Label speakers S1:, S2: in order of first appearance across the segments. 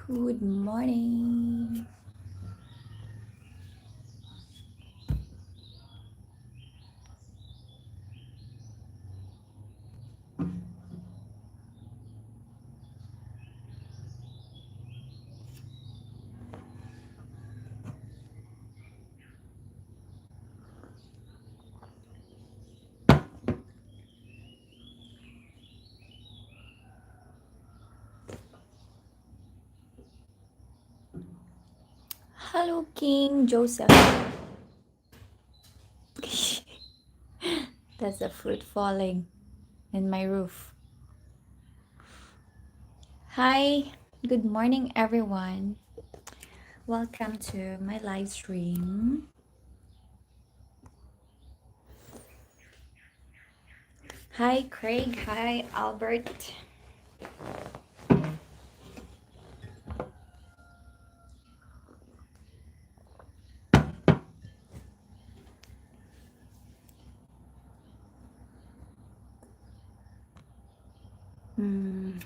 S1: Good morning. Hello, King Joseph. That's the fruit falling in my roof. Hi, good morning, everyone. Welcome to my live stream. Hi, Craig. Hi, Albert. Hmm.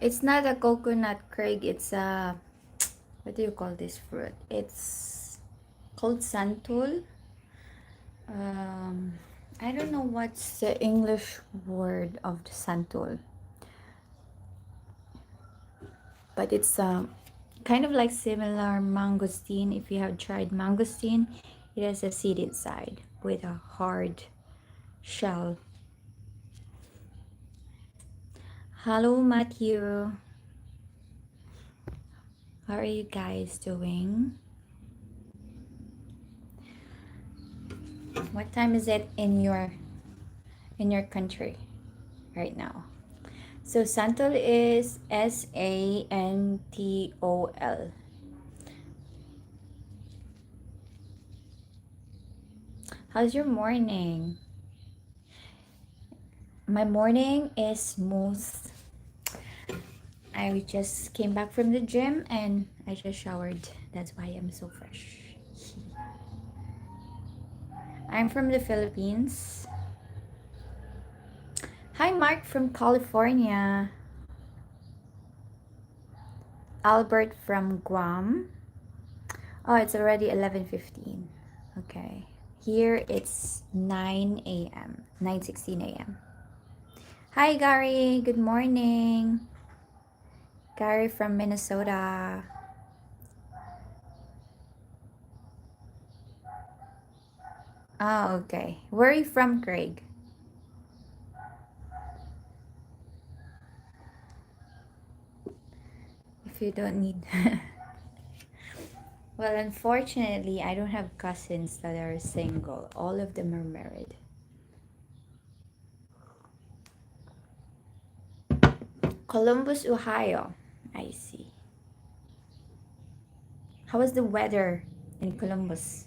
S1: It's not a coconut, Craig. It's a, what do you call this fruit? It's called santul. Um, I don't know what's the English word of the santul, but it's kind of like similar mangosteen. If you have tried mangosteen, it has a seed inside with a hard shell. Hello, Matthew. How are you guys doing? What time is it in your country right now? So Santol is Santol. How's your morning? My morning is smooth. I just came back from the gym and I just showered. That's why I'm so fresh. I'm from the Philippines. Hi, Mark from California. Albert from Guam. Oh, it's already 11:15. Okay. Here it's 9 a.m. 9:16 a.m. Hi, Gary. Good morning. Gary from Minnesota. Oh, okay. Where are you from, Craig? If you don't need. Well, unfortunately, I don't have cousins that are single. All of them are married. Columbus, Ohio. I see. How was the weather in Columbus?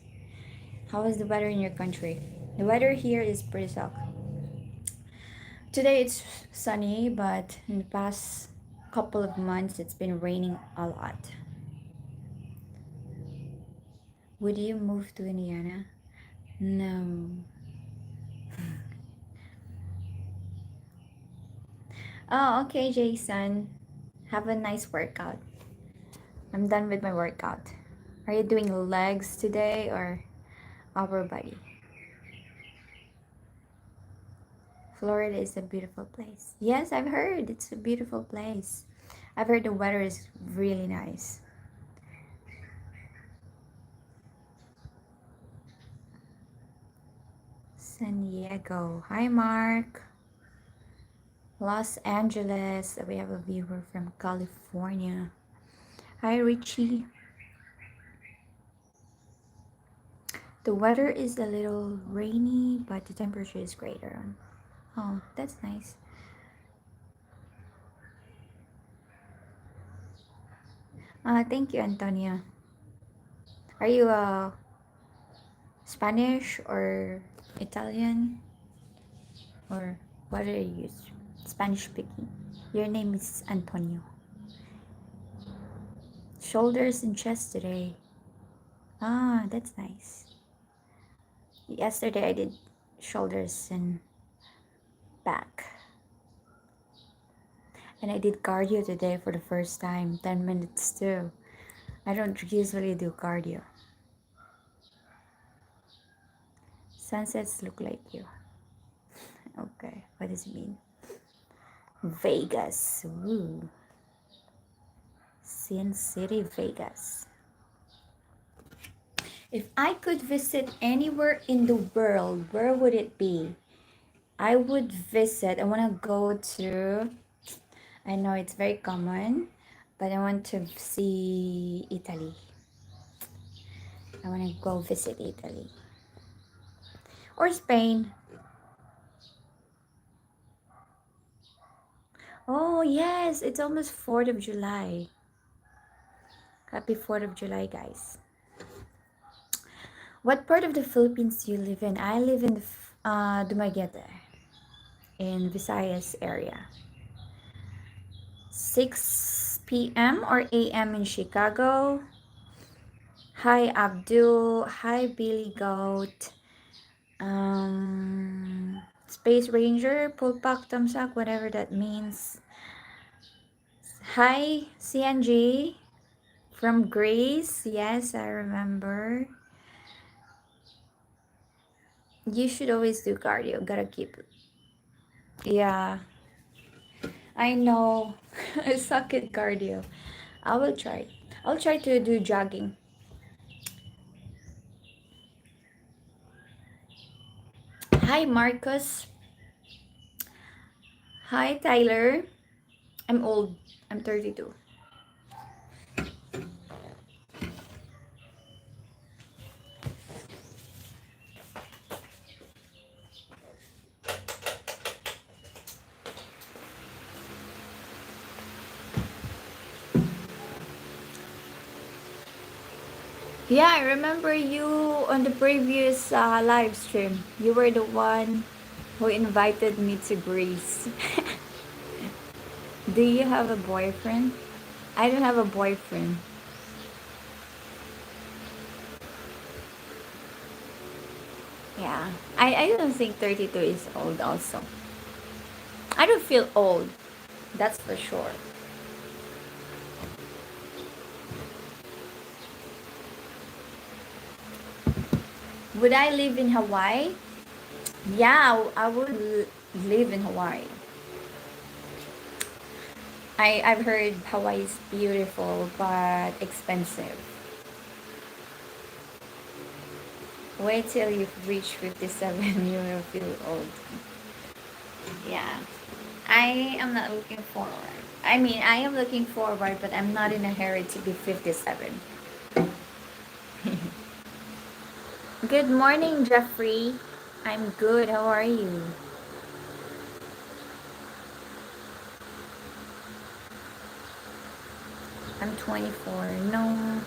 S1: How was the weather in your country? The weather here is pretty suck. Today it's sunny, but in the past couple of months it's been raining a lot. Would you move to Indiana? No. Oh, okay, Jason. Have a nice workout. I'm done with my workout. Are you doing legs today or upper body? Florida is a beautiful place. Yes, I've heard it's a beautiful place. I've heard the weather is really nice. San Diego. Hi, Mark. Los Angeles. We have a viewer from California. Hi, Richie. The weather is a little rainy, but the temperature is greater. Oh, that's nice. Thank you, Antonia. Are you Spanish or Italian? Or what are you? Spanish speaking. Your name is Antonio. Shoulders and chest today. Ah, that's nice. Yesterday I did shoulders and back. And I did cardio today for the first time, 10 minutes too. I don't usually do cardio. Sunsets look like you. Okay, what does it mean? Vegas. Ooh. Sin City, Vegas. If I could visit anywhere in the world, where would it be? I would visit, I want to go to, I know it's very common, but I want to see Italy. I want to go visit Italy. Or Spain. Oh, yes, it's almost 4th of July. Happy 4th of July, guys. What part of the Philippines do you live in? I live in the Dumaguete, in Visayas area. 6 p.m. or a.m. in Chicago. Hi, Abdul. Hi, Billy Goat. Space Ranger, Pulpak, Tamsak, whatever that means. Hi, CNG from Greece. Yes, I remember. You should always do cardio. Gotta keep it. Yeah, I know. I suck at cardio. I will try. I'll try to do jogging. Hi, Marcus. Hi, Tyler. I'm old. I'm 32. Yeah, I remember you on the previous live stream. You were the one who invited me to Greece. Do you have a boyfriend? I don't have a boyfriend. Yeah, I don't think 32 is old also. I don't feel old, that's for sure. Would I live in Hawaii? Yeah, I would live in Hawaii. I've heard Hawaii is beautiful but expensive. Wait till you've reached 57, you will feel old. Yeah. I am not looking forward. I mean, I am looking forward, but I'm not in a hurry to be 57. Good morning, Jeffrey. I'm good. How are you? I'm 24. No.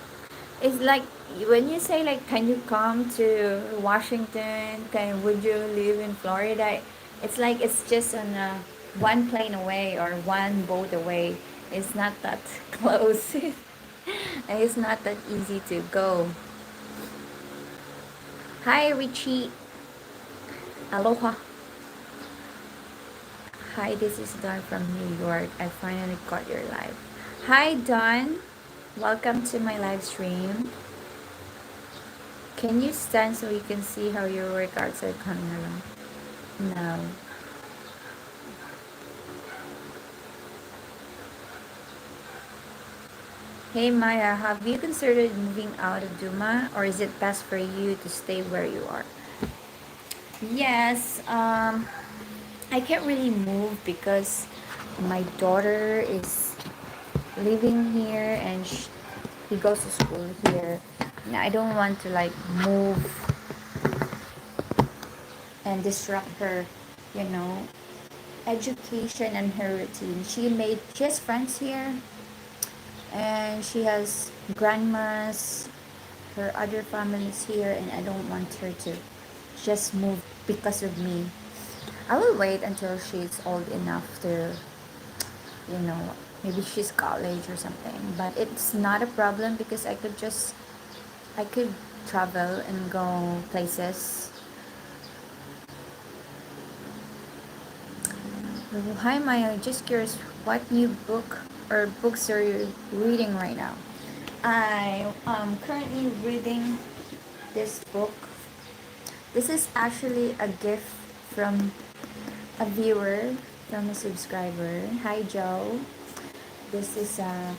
S1: It's like when you say like, can you come to Washington? Would you live in Florida? It's like it's just on one plane away or one boat away. It's not that close. It's not that easy to go. Hi, Richie. Aloha. Hi, this is Dawn from New York. I finally caught your live. Hi, Dawn. Welcome to my live stream. Can you stand so you can see how your workouts are coming along? No. Hey Maya, have you considered moving out of Duma, or is it best for you to stay where you are? Yes, I can't really move because my daughter is living here and he goes to school here. And I don't want to like move and disrupt her, you know, education and her routine. She has friends here and she has grandmas, her other families here, and I don't want her to just move because of me. I will wait until she's old enough to, you know, maybe she's college or something. But it's not a problem because I could travel and go places. Oh, hi Maya, just curious, what new book or books are you reading right now? I am currently reading this book. This is actually a gift from a viewer, from a subscriber. Hi Joe. This is a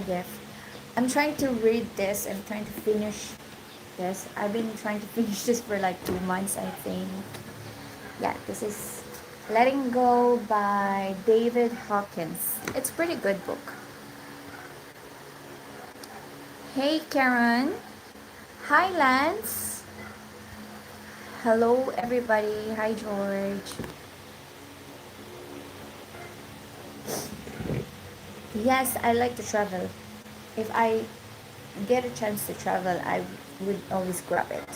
S1: gift. I'm trying to read this. I'm trying to finish this. I've been trying to finish this for like 2 months, I think. Yeah, this is Letting Go by David Hawkins. It's a pretty good book. Hey Karen. Hi Lance. Hello everybody. Hi George. Yes, I like to travel. If I get a chance to travel, I would always grab it.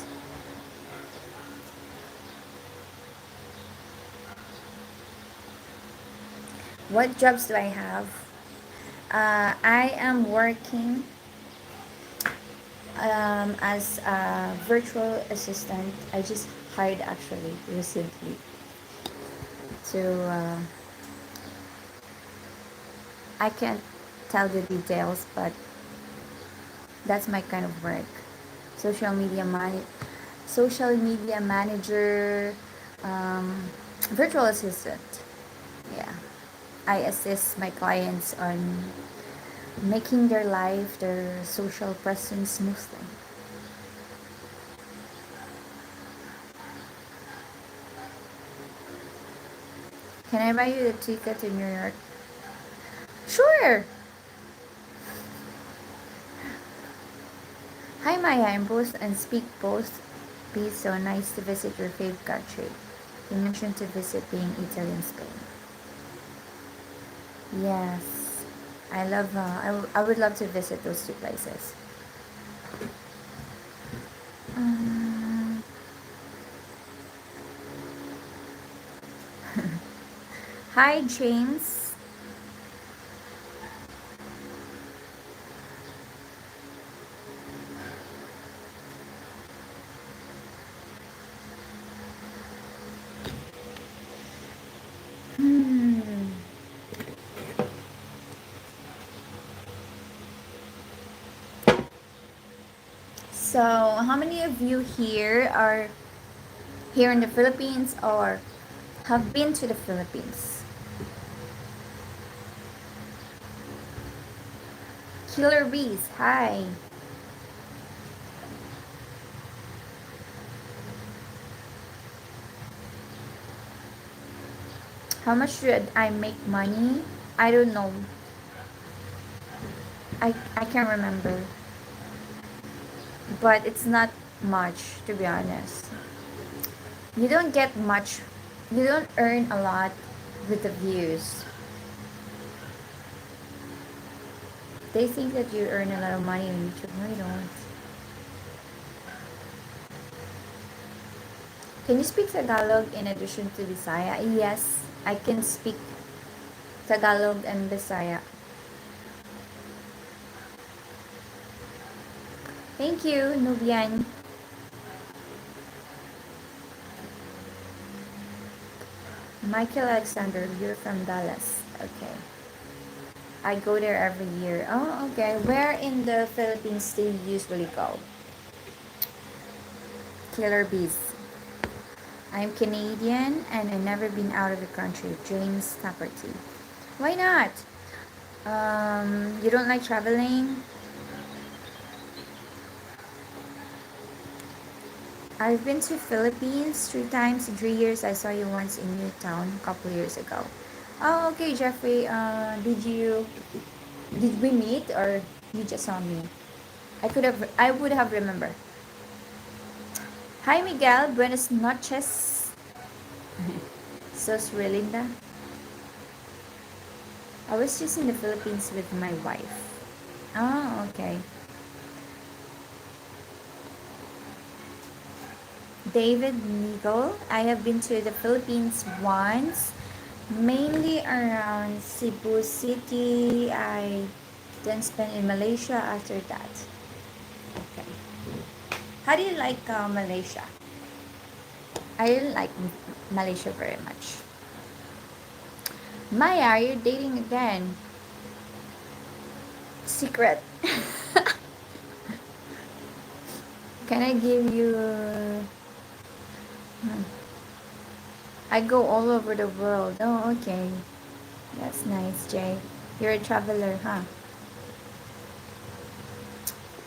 S1: What jobs do I have? I am working as a virtual assistant. I just hired actually recently to I can't tell the details, but that's my kind of work. Social media social media manager, um, virtual assistant. Yeah, I assist my clients on making their life, their social presence smoothly. Can I buy you the ticket to New York? Sure. Hi Maya, I'm both and speak both. Be so nice to visit your favorite country. You mentioned to visit being Italy and Spain. Yes, I love. I would love to visit those two places. Um, Hi James. Hmm. So, how many of you here are here in the Philippines or have been to the Philippines? Killer Bees. Hi. How much should I make money? I don't know. I can't remember. But it's not much, to be honest. You don't get much. You don't earn a lot with the views. They think that you earn a lot of money on YouTube. No, you don't. Can you speak Tagalog in addition to Bisaya? Yes, I can speak Tagalog and Bisaya. Thank you, Nubian. Michael Alexander, you're from Dallas. Okay. I go there every year. Oh, okay. Where in the Philippines do you usually go? Killer Bees. I'm Canadian and I've never been out of the country. James Taproot. Why not? You don't like traveling? I've been to Philippines 3 times in 3 years. I saw you once in Newtown a couple years ago. Oh, okay, Jeffrey. Did we meet or you just saw me? I would have remembered. Hi, Miguel. Buenas noches. Sos Relinda. I was just in the Philippines with my wife. Oh, okay. David Nigel. I have been to the Philippines once, mainly around Cebu City. I then spent in Malaysia after that. Okay. How do you like Malaysia? I didn't like Malaysia very much. Maya, you're dating again. Secret. Can I give you... I go all over the world. Oh, okay. That's nice, Jay. You're a traveler, huh?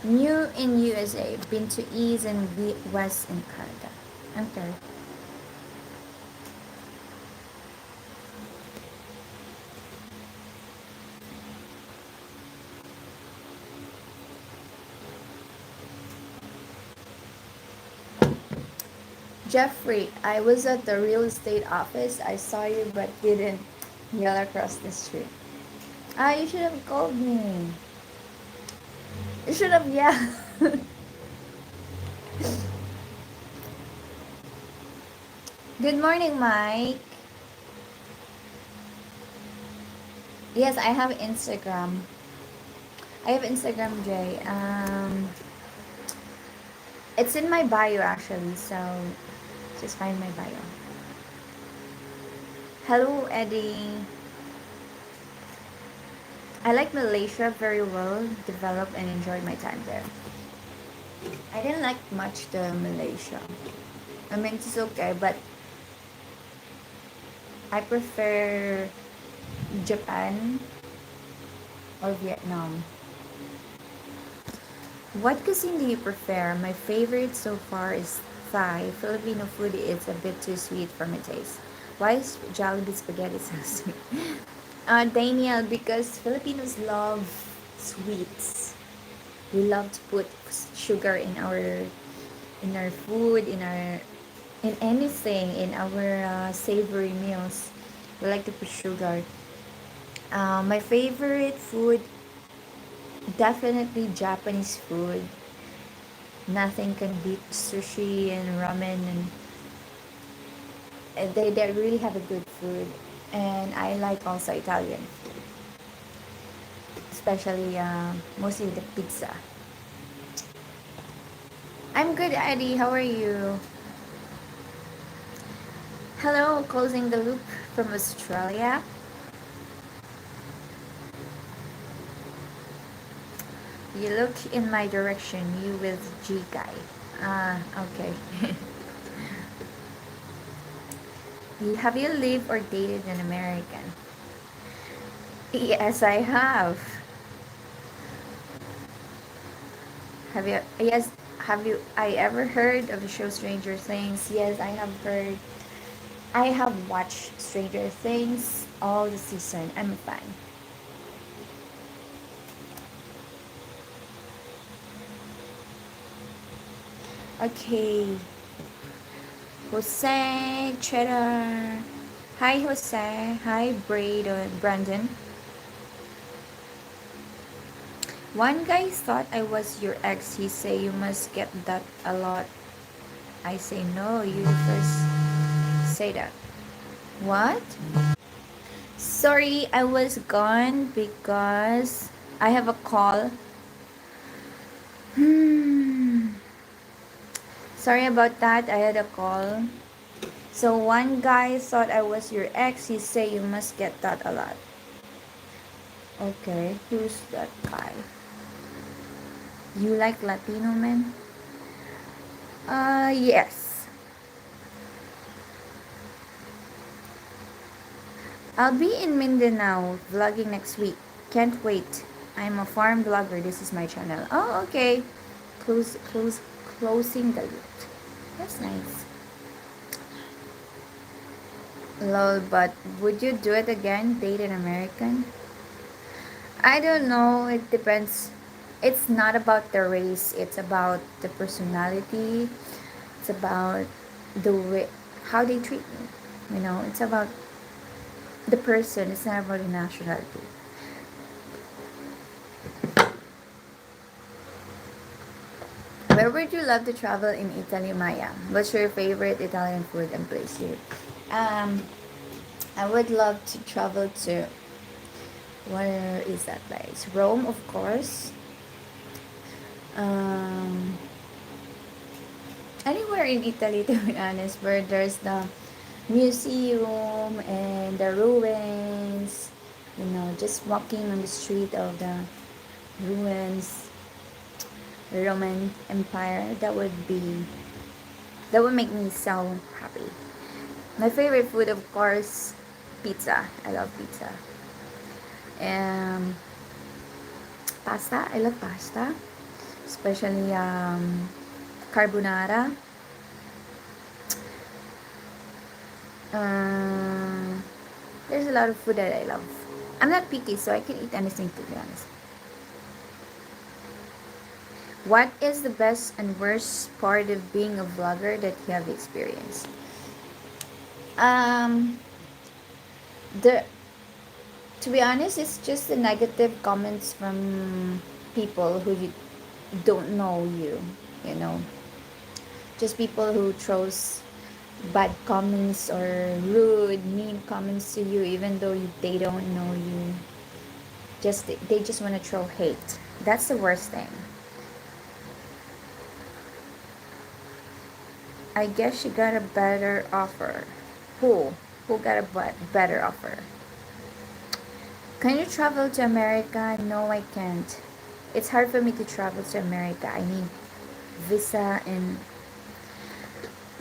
S1: New in USA. Been to East and West in Canada. Okay. Jeffrey, I was at the real estate office. I saw you but didn't yell across the street. Ah, you should have called me. You should have yelled. Good morning, Mike. Yes, I have Instagram. I have Instagram, Jay. It's in my bio actually, so just find my bio. Hello, Eddie. I like Malaysia very well, developed and enjoyed my time there. I didn't like much the Malaysia. I mean, it's okay, but I prefer Japan or Vietnam. What cuisine do you prefer? My favorite so far is Thai. Filipino food is a bit too sweet for my taste. Why is Jollibee spaghetti so sweet? Daniel, because Filipinos love sweets. We love to put sugar in our food, in anything, in our savory meals. We like to put sugar. My favorite food, definitely Japanese food. Nothing can beat sushi and ramen, and they really have a good food. And I like also Italian food, especially mostly the pizza. I'm good, Eddie. How are you? Hello, closing the loop from Australia. You look in my direction, you with G guy. Ah, okay. Have you lived or dated an American? Yes, I have. Have you? Yes, have you? I ever heard of the show Stranger Things? Yes, I have heard. I have watched Stranger Things all the season. I'm a fan. Okay, Jose Cheddar. Hi, Jose. Hi, Brandon. One guy thought I was your ex. He say you must get that a lot. I say no. You first say that. What? Sorry, I was gone because I have a call. Sorry about that. I had a call. So one guy thought I was your ex. He say you must get that a lot. Okay, who's that guy? You like Latino men? Yes. I'll be in Mindanao vlogging next week. Can't wait. I'm a farm vlogger. This is my channel. Oh, okay. Closing the loop. That's nice. Lol, but would you do it again? Date an American? I don't know. It depends. It's not about the race. It's about the personality. It's about the way how they treat me. It's about the person. It's not about the nationality. Where would you love to travel in Italy, Maya? What's your favorite Italian food and place here? I would love to travel to, where is that place? Rome, of course. Anywhere in Italy, to be honest, where there's the museum and the ruins, just walking on the street of the ruins, Roman Empire. That would make me so happy. My favorite food, of course, pizza. I love pizza. Um, Pasta. I love pasta, especially carbonara. Uh, there's a lot of food that I love. I'm not picky, so I can eat anything, to be honest. What is the best and worst part of being a vlogger that you have experienced? Um, the To be honest, it's just the negative comments from people who you don't know you. You know, just people who throws bad comments or rude, mean comments to you, even though they don't know you. They just want to throw hate. That's the worst thing. I guess she got a better offer. Who? Who got a better offer? Can you travel to America? No, I can't. It's hard for me to travel to America. I need visa and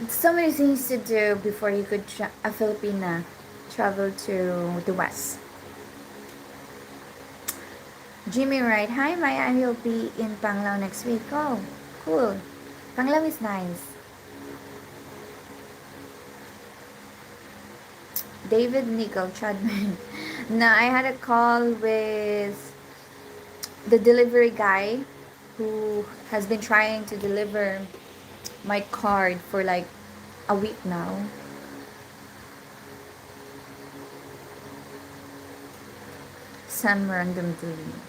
S1: so many things to do before you could a Filipina travel to the west. Jimmy Wright, hi Maya, I will be in Panglao next week. Oh, cool. Panglao is nice. David Nicol Chadman. Now I had a call with the delivery guy who has been trying to deliver my card for like a week now. Some random delete.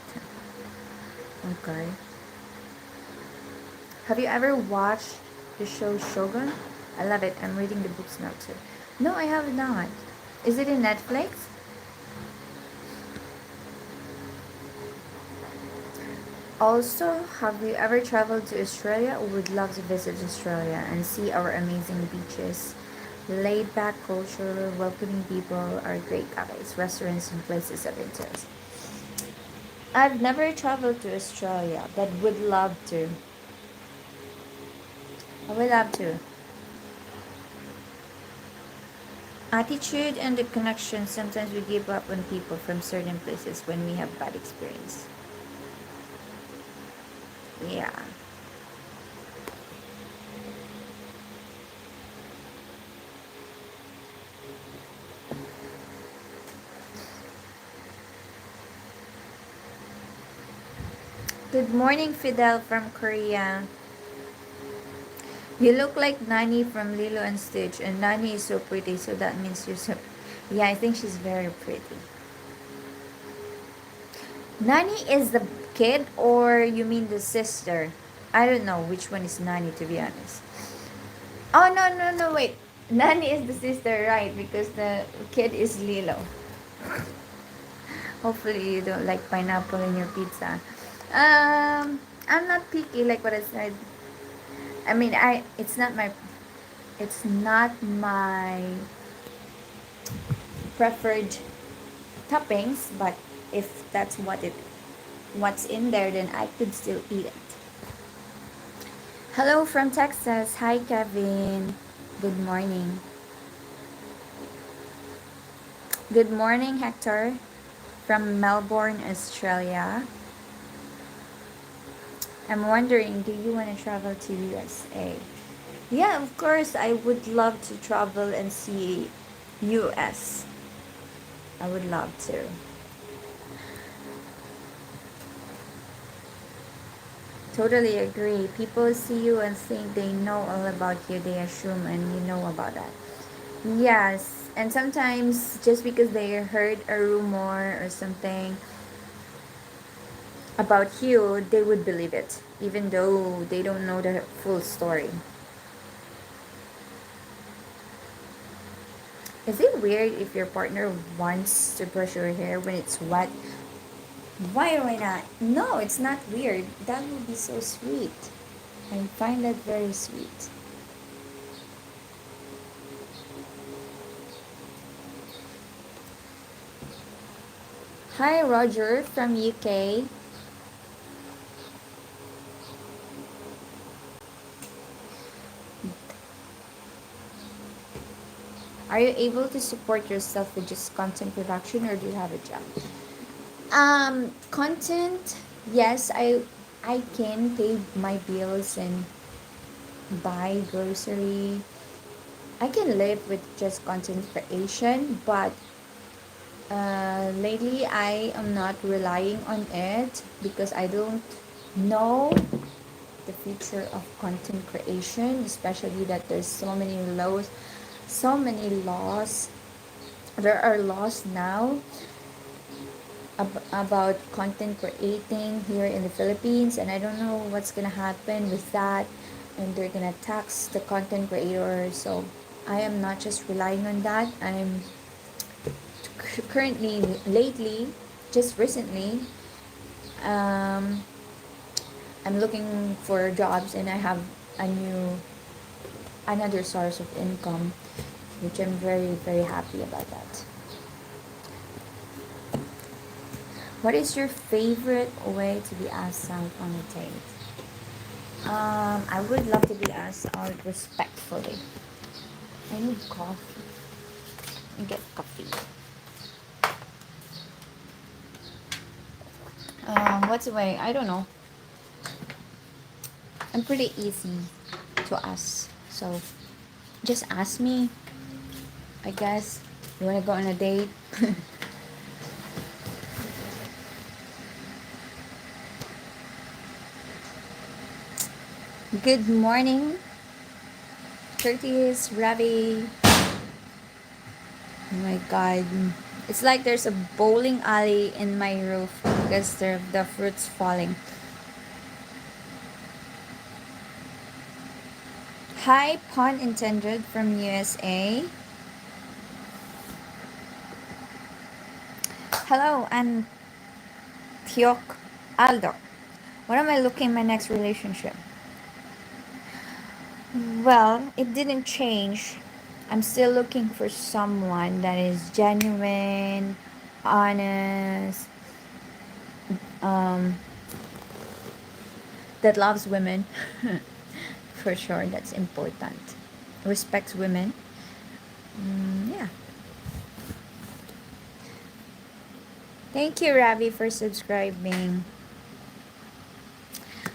S1: Okay. Have you ever watched the show Shogun? I love it. I'm reading the books now too. No, I have not. Is it in Netflix? Also, have you ever traveled to Australia or would love to visit Australia and see our amazing beaches? Laid back culture, welcoming people, are great cafes, restaurants, and places of interest. I've never traveled to Australia, but would love to. I would love to. Attitude and the connection. Sometimes we give up on people from certain places when we have bad experience. Yeah. Good morning, Fidel from Korea. You look like Nani from Lilo and Stitch, and Nani is so pretty, so that means you're so. Yeah, I think she's very pretty. Nani is the kid, or you mean the sister? I don't know which one is Nani, to be honest. Oh, no, no, no, wait. Nani is the sister, right? Because the kid is Lilo. Hopefully, you don't like pineapple in your pizza. I'm not picky, like what I said. I mean, it's not my preferred toppings, but if that's what's in there, then I could still eat it. Hello from Texas. Hi, Kevin. Good morning. Good morning, Hector from Melbourne, Australia. I'm wondering, do you want to travel to USA? Yeah, of course, I would love to travel and see US. I would love to. Totally agree. People see you and think they know all about you. They assume and you know about that. Yes, and sometimes just because they heard a rumor or something about you, they would believe it, even though they don't know the full story. Is it weird if your partner wants to brush your hair when it's wet? Why not? No, it's not weird. That would be so sweet. I find that very sweet. Hi, Roger from UK. Are you able to support yourself with just content production, or do you have a job? Content, yes, I can pay my bills and buy grocery. I can live with just content creation, but lately I am not relying on it because I don't know the future of content creation, especially that there's so many laws. There are laws now about content creating here in the Philippines, and I don't know what's gonna happen with that, and they're gonna tax the content creator. So I am not just relying on that. I'm currently, lately, just recently, um, I'm looking for jobs, and I have a new another source of income, which I'm very happy about that. What is your favorite way to be asked out on a date? I would love to be asked out respectfully. I need coffee. Get coffee. What's the way? I don't know. I'm pretty easy to ask. So just ask me. I guess. You wanna go on a date? Good morning, Curtis, Ravi. Oh my god. It's like there's a bowling alley in my roof because the fruit's falling. Hi, pun intended from USA. Hello, I'm Thiok Aldo. What am I looking my next relationship? Well, it didn't change. I'm still looking for someone that is genuine, honest, um, that loves women. For sure, that's important. Respects women. Yeah. Thank you, Ravi, for subscribing.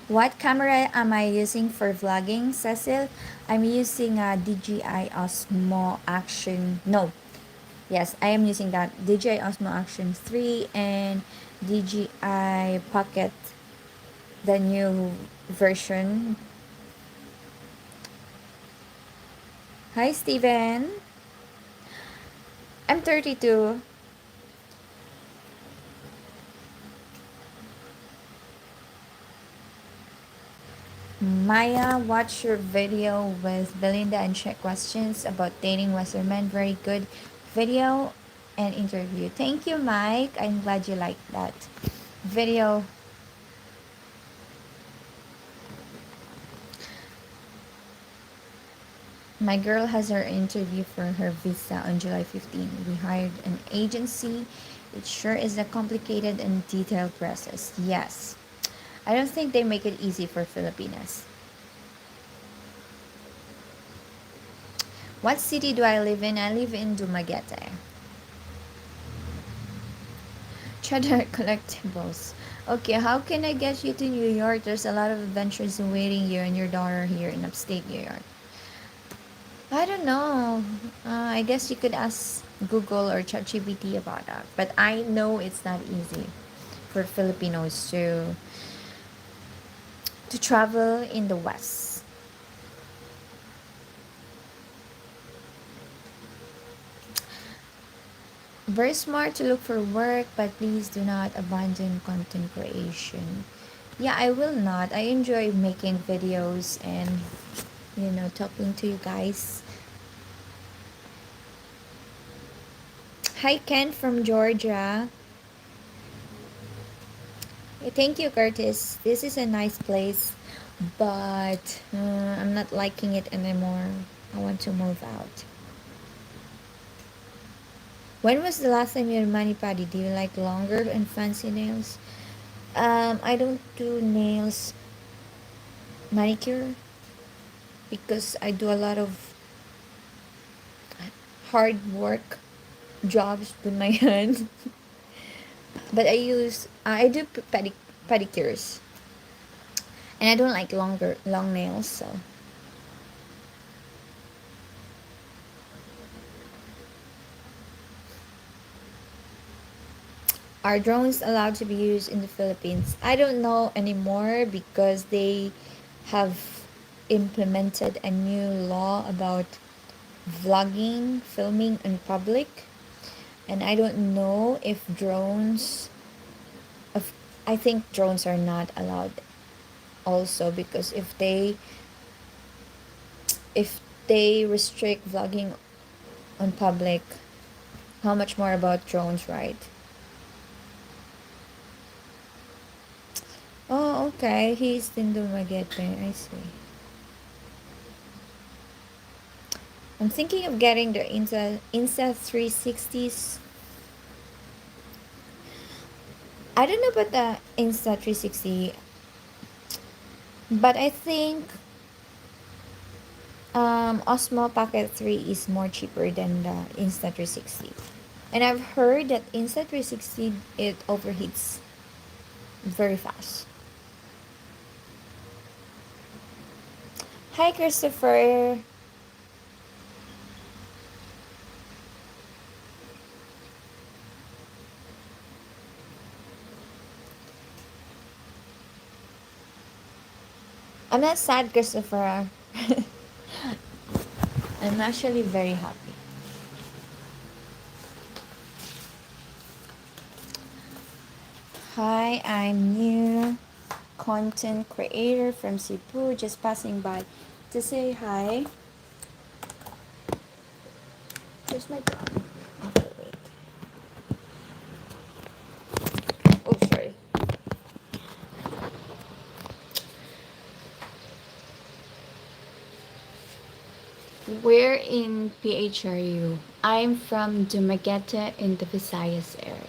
S1: What camera am I using for vlogging, Cecil? I'm using a DJI Osmo Action. No, yes, I am using that DJI Osmo Action 3 and DJI Pocket, the new version. Hi, Steven. I'm 32. Maya, watch your video with Belinda and check questions about dating Western men. Very good video and interview. Thank you, Mike. I'm glad you liked that video. My girl has her interview for her visa on July 15. We hired an agency. It sure is a complicated and detailed process. Yes. I don't think they make it easy for Filipinas. What city do I live in? I live in Dumaguete. Cheddar collectibles. Okay, how can I get you to New York? There's a lot of adventures awaiting you and your daughter here in upstate New York. I don't know. I guess you could ask Google or ChatGPT about that. But I know it's not easy for Filipinos to travel in the West. Very smart to look for work, but please do not abandon content creation. Yeah, I will not. I enjoy making videos and talking to you guys. Hi, Ken from Georgia. Hey, thank you, Curtis. This is a nice place, but I'm not liking it anymore. I want to move out. When was the last time you had mani padi? Do you like longer and fancy nails? I don't do nails manicure because I do a lot of hard work jobs with my hand. But I do pedicures, and I don't like long nails. So, are drones allowed to be used in the Philippines? I don't know anymore because they have implemented a new law about vlogging, filming in public, and I don't know if if I think drones are not allowed also, because if they restrict vlogging on public, how much more about drones, right? Oh, okay. He's in Dumaguete. I see. I'm thinking of getting the Insta 360s. I don't know about the Insta 360, but I think Osmo Pocket 3 is more cheaper than the Insta 360. And I've heard that Insta 360 it overheats very fast. Hi, Christopher. I'm not sad, Christopher. I'm actually very happy. Hi, I'm new content creator from Cebu, just passing by to say hi. Here's my dog. Okay, wait. Oh, sorry. Where in PH are you? I'm from Dumaguete in the Visayas area.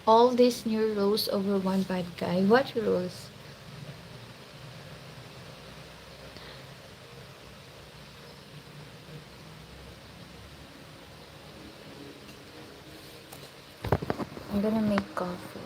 S1: All these new rules over one bad guy. What rules? I'm gonna make coffee.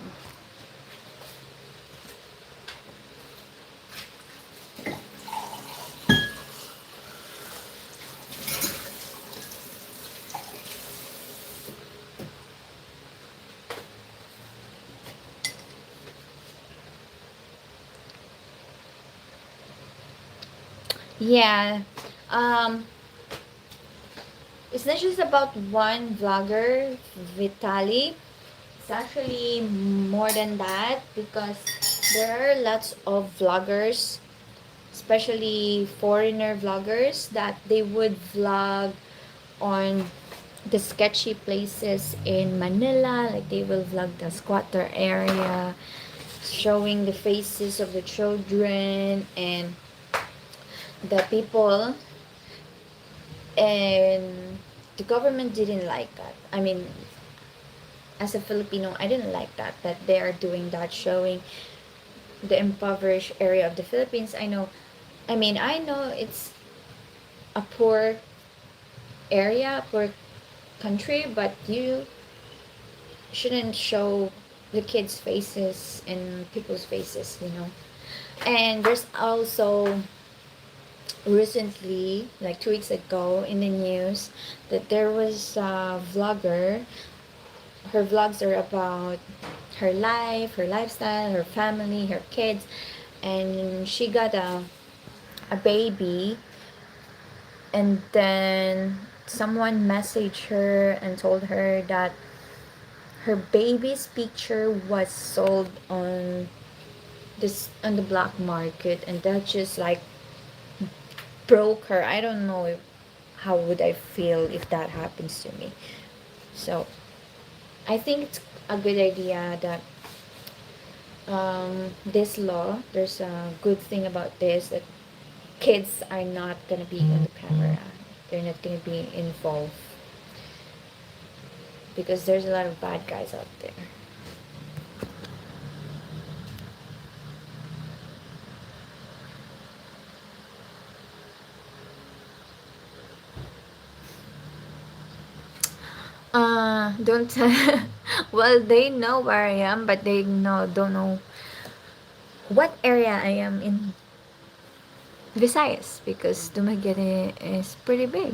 S1: Yeah. Um, it's not just about one vlogger, Vitali. It's actually more than that, because there are lots of vloggers, especially foreigner vloggers, that they would vlog on the sketchy places in Manila. Like they will vlog the squatter area, showing the faces of the children and the people, and the government didn't like that. I mean, as a Filipino, I didn't like that they are doing that, showing the impoverished area of the Philippines. I know it's a poor area, poor country, but you shouldn't show the kids' faces and people's faces. And there's also recently, like 2 weeks ago, in the news that there was a vlogger. Her vlogs are about her life, her lifestyle, her family, her kids, and she got a baby, and then someone messaged her and told her that her baby's picture was sold on the black market, and that just like broke her. I don't know how would I feel if that happens to me. So I think it's a good idea that this law, there's a good thing about this, that kids are not gonna be on the camera. They're not gonna be involved because there's a lot of bad guys out there. Don't well, they know where I am, but they don't know what area I am in Visayas because Dumaguete is pretty big.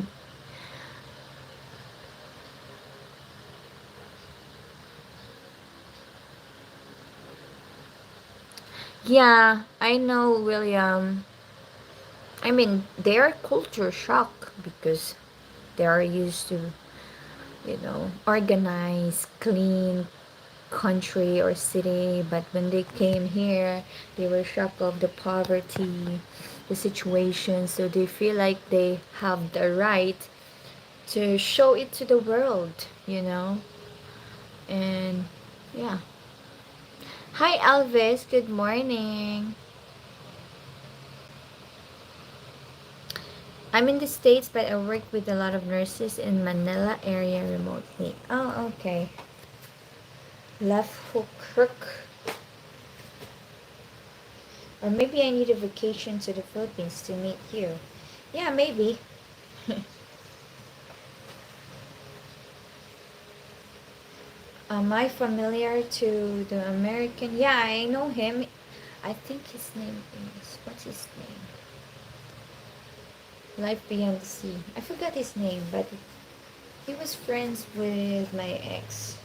S1: Yeah, I know, William. I mean, they're culture shock because they are used to, organized, clean country or city. But when they came here, they were shocked of the poverty, the situation. So they feel like they have the right to show it to the world. And yeah. Hi, Elvis. Good morning. I'm in the States, but I work with a lot of nurses in Manila area remotely. Oh, okay. Left hook crook. Or maybe I need a vacation to the Philippines to meet you. Yeah, maybe. Am I familiar to the American? Yeah, I know him. I think his name is... What's his name? Life Beyond the Sea. I forgot his name, but he was friends with my ex.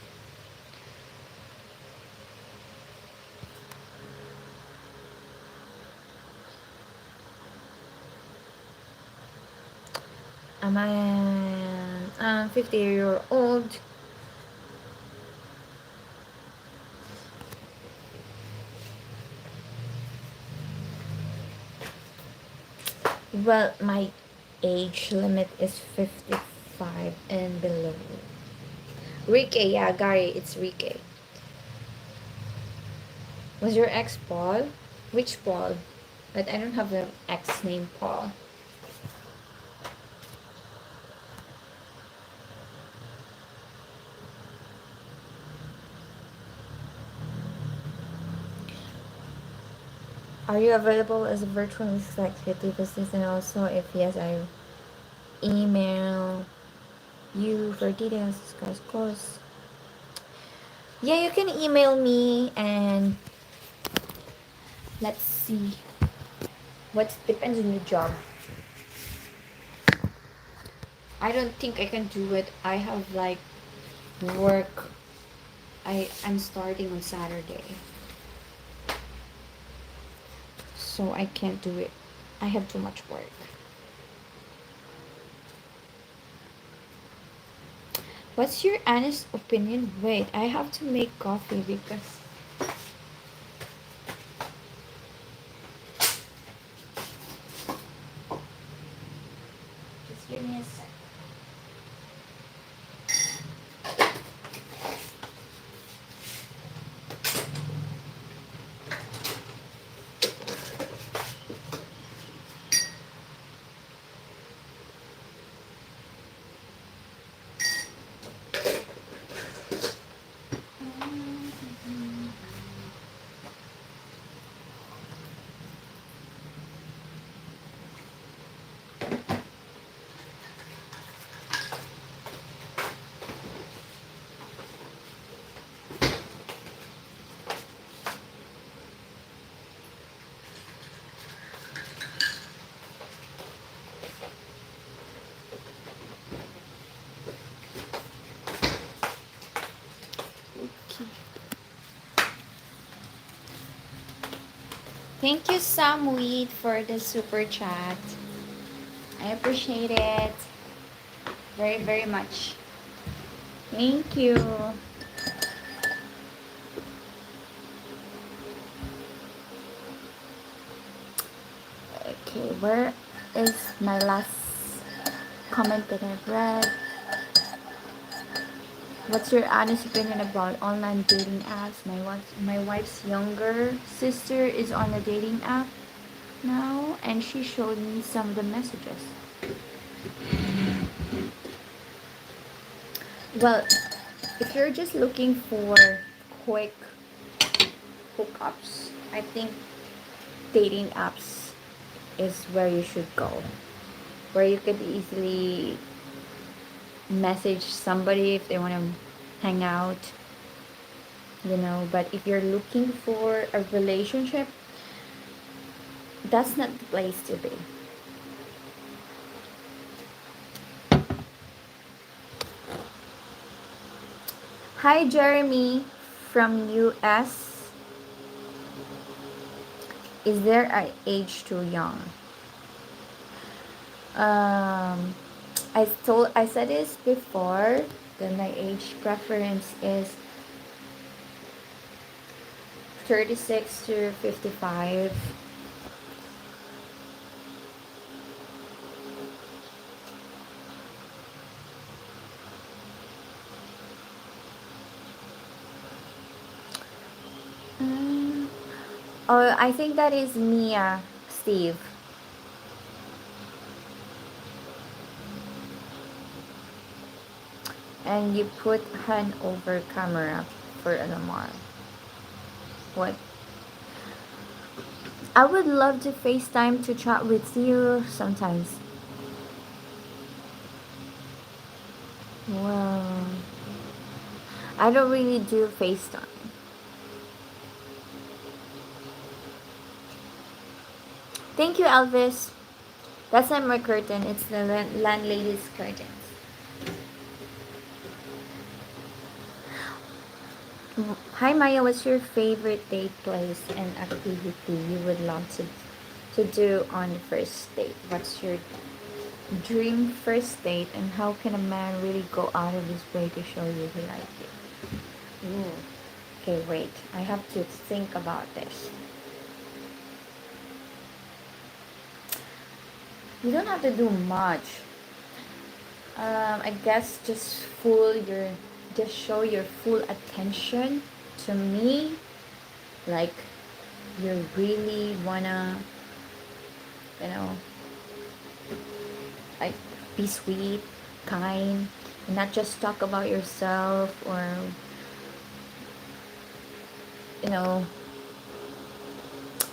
S1: I'm 50-year-old. Well, my age limit is 55 and below. Rike, yeah, Gary, it's Rike. Was your ex Paul? Which Paul? But I don't have an ex named Paul. Are you available as a virtual executive assistant also? If yes, I email you for details, discuss course. Yeah, you can email me and let's see. What depends on the job. I don't think I can do it. I have like work. I'm starting on Saturday. So I can't do it. I have too much work. What's your honest opinion? Wait, I have to make coffee because just give me a sec. Thank you, Samweed, for the super chat. I appreciate it very, very much. Thank you. Okay, where is my last comment that I've read? What's your honest opinion about online dating apps? My wife's younger sister is on a dating app. now, and she showed me some of the messages. Well, if you're just looking for quick hookups, I think dating apps is where you should go. Where you could easily message somebody if they want to hang out, But if you're looking for a relationship, that's not the place to be. Hi, Jeremy from US. Is there an age too young? I said this before that my age preference is 36 to 55. Oh, I think that is Mia, Steve. And you put hand over camera for Alamar. What? I would love to FaceTime to chat with you sometimes. Well, I don't really do FaceTime. Thank you, Elvis. That's not my curtain. It's the landlady's curtains. Hi, Maya. What's your favorite date place and activity you would love to do on the first date? What's your dream first date, and how can a man really go out of his way to show you he likes you? Ooh. Okay, wait. I have to think about this. You don't have to do much. I guess just show your full attention to me, like you really wanna, you know, like be sweet, kind, and not just talk about yourself or,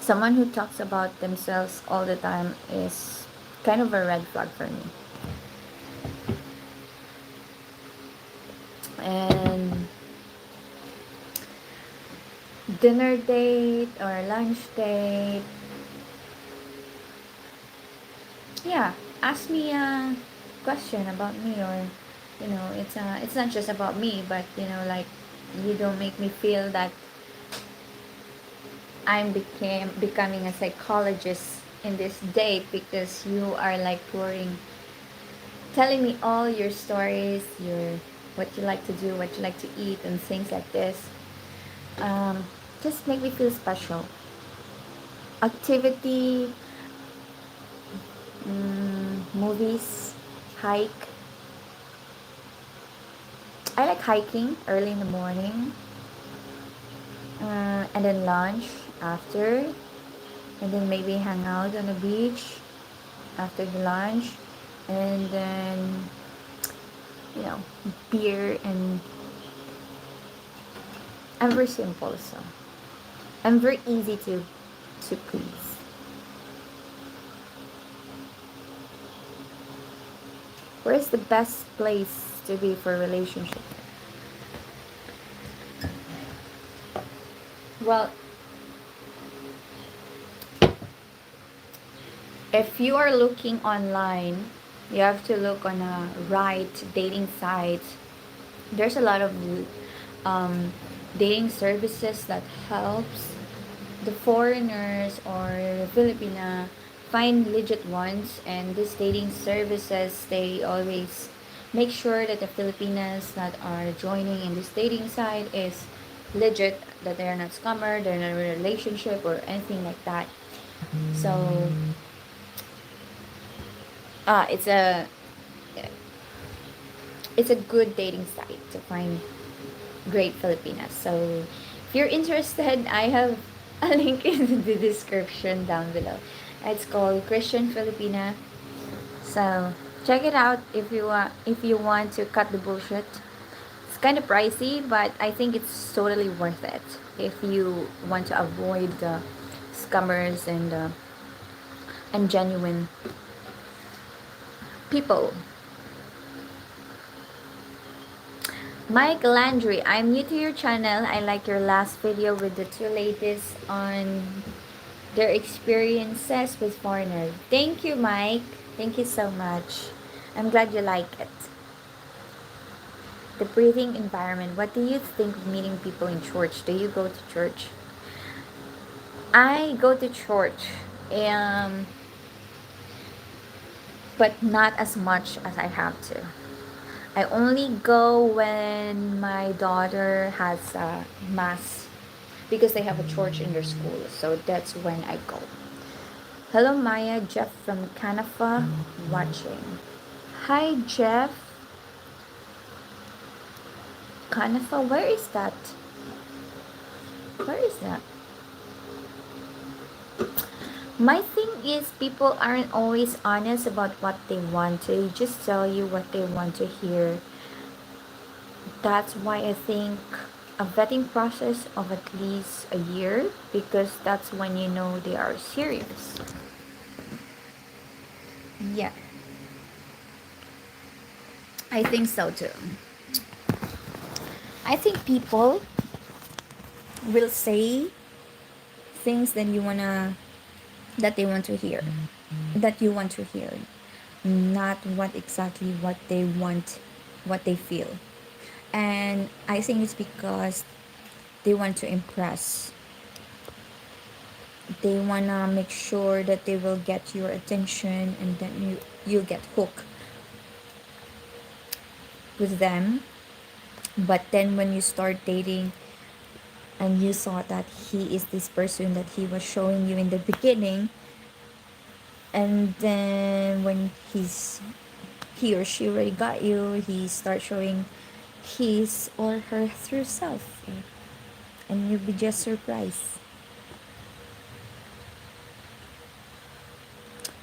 S1: someone who talks about themselves all the time is kind of a red flag for me. And dinner date or lunch date, yeah, ask me a question about me, or it's not just about me, but like, you don't make me feel that I'm becoming a psychologist in this date, because you are like telling me all your stories, what you like to do, what you like to eat, and things like this. Just make me feel special. Activity, movies, hike. I like hiking early in the morning, and then lunch after, and then maybe hang out on the beach after the lunch, and then beer. And I'm very simple, so I'm very easy to please. Where's the best place to be for a relationship? Well, if you are looking online, you have to look on a right dating sites. There's a lot of dating services that helps the foreigners or the Filipina find legit ones. And these dating services, they always make sure that the Filipinas that are joining in this dating site is legit, that they're not scammer, they're not in a relationship or anything like that. So it's a good dating site to find great Filipinas. So if you're interested, I have a link in the description down below. It's called Christian Filipina. So check it out if you want to cut the bullshit. It's kind of pricey, but I think it's totally worth it if you want to avoid the scammers and genuine people. Mike Landry, I'm new to your channel. I like your last video with the two ladies on their experiences with foreigners. Thank you, Mike. Thank you so much. I'm glad you like it. The breathing environment. What do you think of meeting people in church? Do you go to church? I go to church, um, but not as much as I have to. I only go when my daughter has a mass because they have a church in their school. So that's when I go. Hello, Maya. Jeff from Canada watching. Hi, Jeff. Canada, where is that? Where is that? My thing is people aren't always honest about what they want. They just tell you what they want to hear. That's why I think a vetting process of at least a year, because that's when you know they are serious. Yeah, I think so too. I think people will say things that they want to hear, that you want to hear, not what exactly what they want, what they feel. And I think it's because they want to impress. They want to make sure that they will get your attention, and then you get hooked with them. But then when you start dating and you saw that he is this person that he was showing you in the beginning, and then when he or she already got you, he starts showing his or her true self, and you'll be just surprised.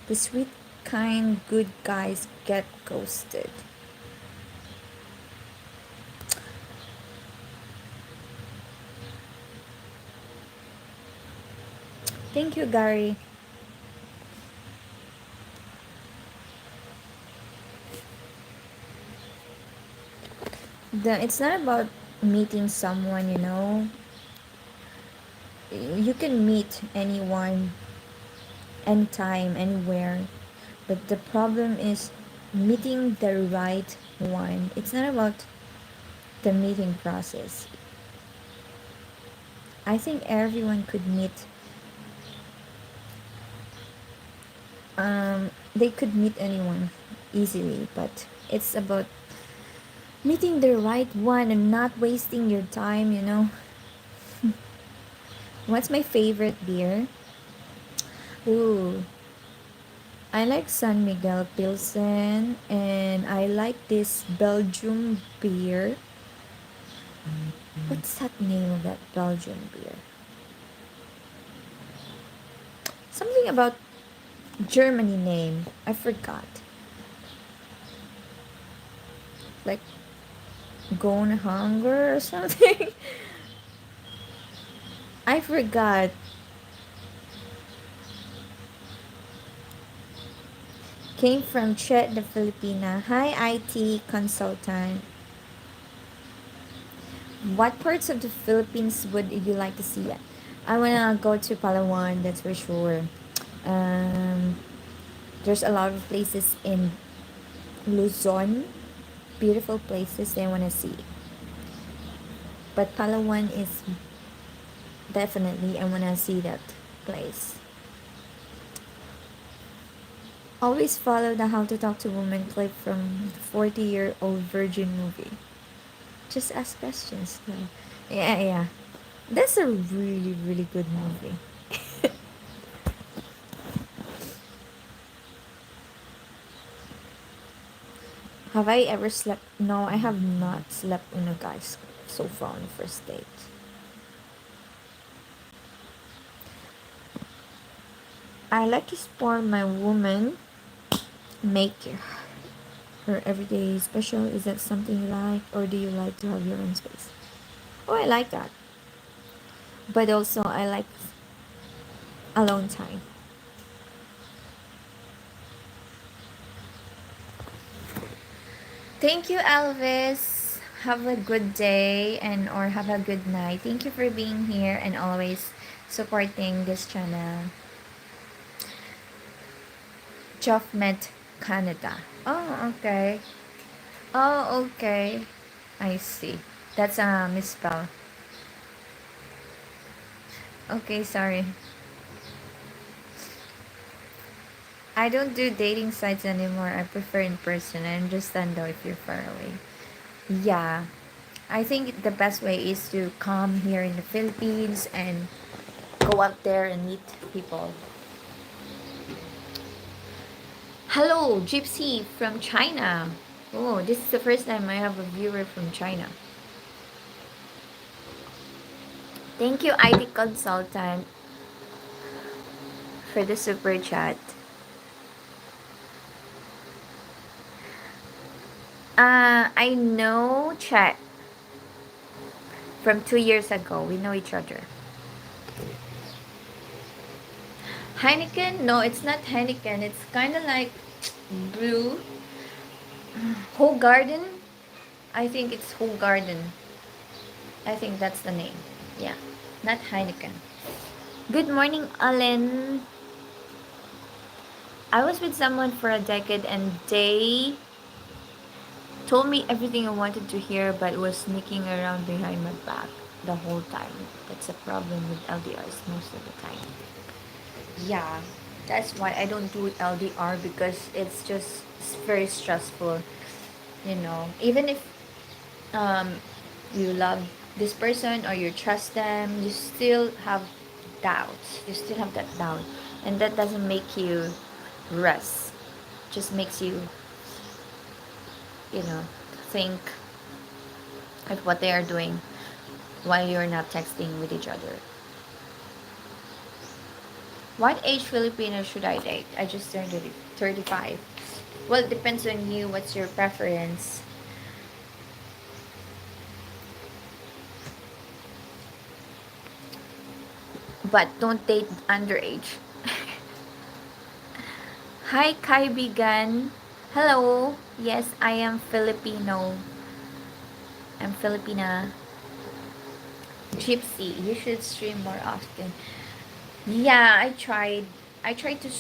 S1: The sweet, kind, good guys get ghosted. Thank you, Gary. It's not about meeting someone, you can meet anyone, anytime, anywhere, but the problem is meeting the right one. It's not about the meeting process. I think everyone could meet, they could meet anyone easily, but it's about meeting the right one and not wasting your time. What's my favorite beer? Ooh, I like San Miguel Pilsen, and I like this Belgium beer. What's that name of that Belgian beer? Something about Germany name. I forgot. Like Gone Hunger or something. I forgot. Came from Chet, the Filipina. Hi, IT consultant. What parts of the Philippines would you like to see? I wanna go to Palawan, that's for sure. There's a lot of places in Luzon, beautiful places that I wanna see. But Palawan is definitely, I wanna see that place. Always follow the How to Talk to Women clip from the 40-Year-Old Virgin movie. Just ask questions. Yeah. That's a really, really good movie. Have I ever slept? No, I have not slept on a guy's sofa on the first date. I like to spoil my woman, make her everyday special. Is that something you like, or do you like to have your own space? Oh, I like that. But also, I like alone time. Thank you, Elvis. Have a good day and or have a good night. Thank you for being here and always supporting this channel. Met Canada. Oh, okay. Oh, okay. I see. That's a misspell. Okay, sorry. I don't do dating sites anymore. I prefer in person. I understand though if you're far away. Yeah. I think the best way is to come here in the Philippines and go out there and meet people. Hello, Gypsy from China. Oh, this is the first time I have a viewer from China. Thank you, IT consultant, for the super chat. I know Chet from 2 years ago. We know each other. Heineken? No, it's not Heineken. It's kind of like blue. Whole Garden? I think it's Whole Garden. I think that's the name. Yeah, not Heineken. Good morning, Allen. I was with someone for a decade and they told me everything I wanted to hear but was sneaking around behind my back the whole time. That's a problem with LDRs most of the time. Yeah, that's why I don't do LDR because it's very stressful. You know, even if um you love this person or you trust them, you still have doubts. You still have that doubt, and that doesn't make you rest. Just makes you, you know, think of what they are doing while you're not texting with each other. What age Filipino should I date? I just turned 35. Well, it depends on you. What's your preference? But don't date underage. Hi, Kaibigan. Hello. Yes, I am Filipino. I'm Filipina. Gypsy, you should stream more often. Yeah, I tried to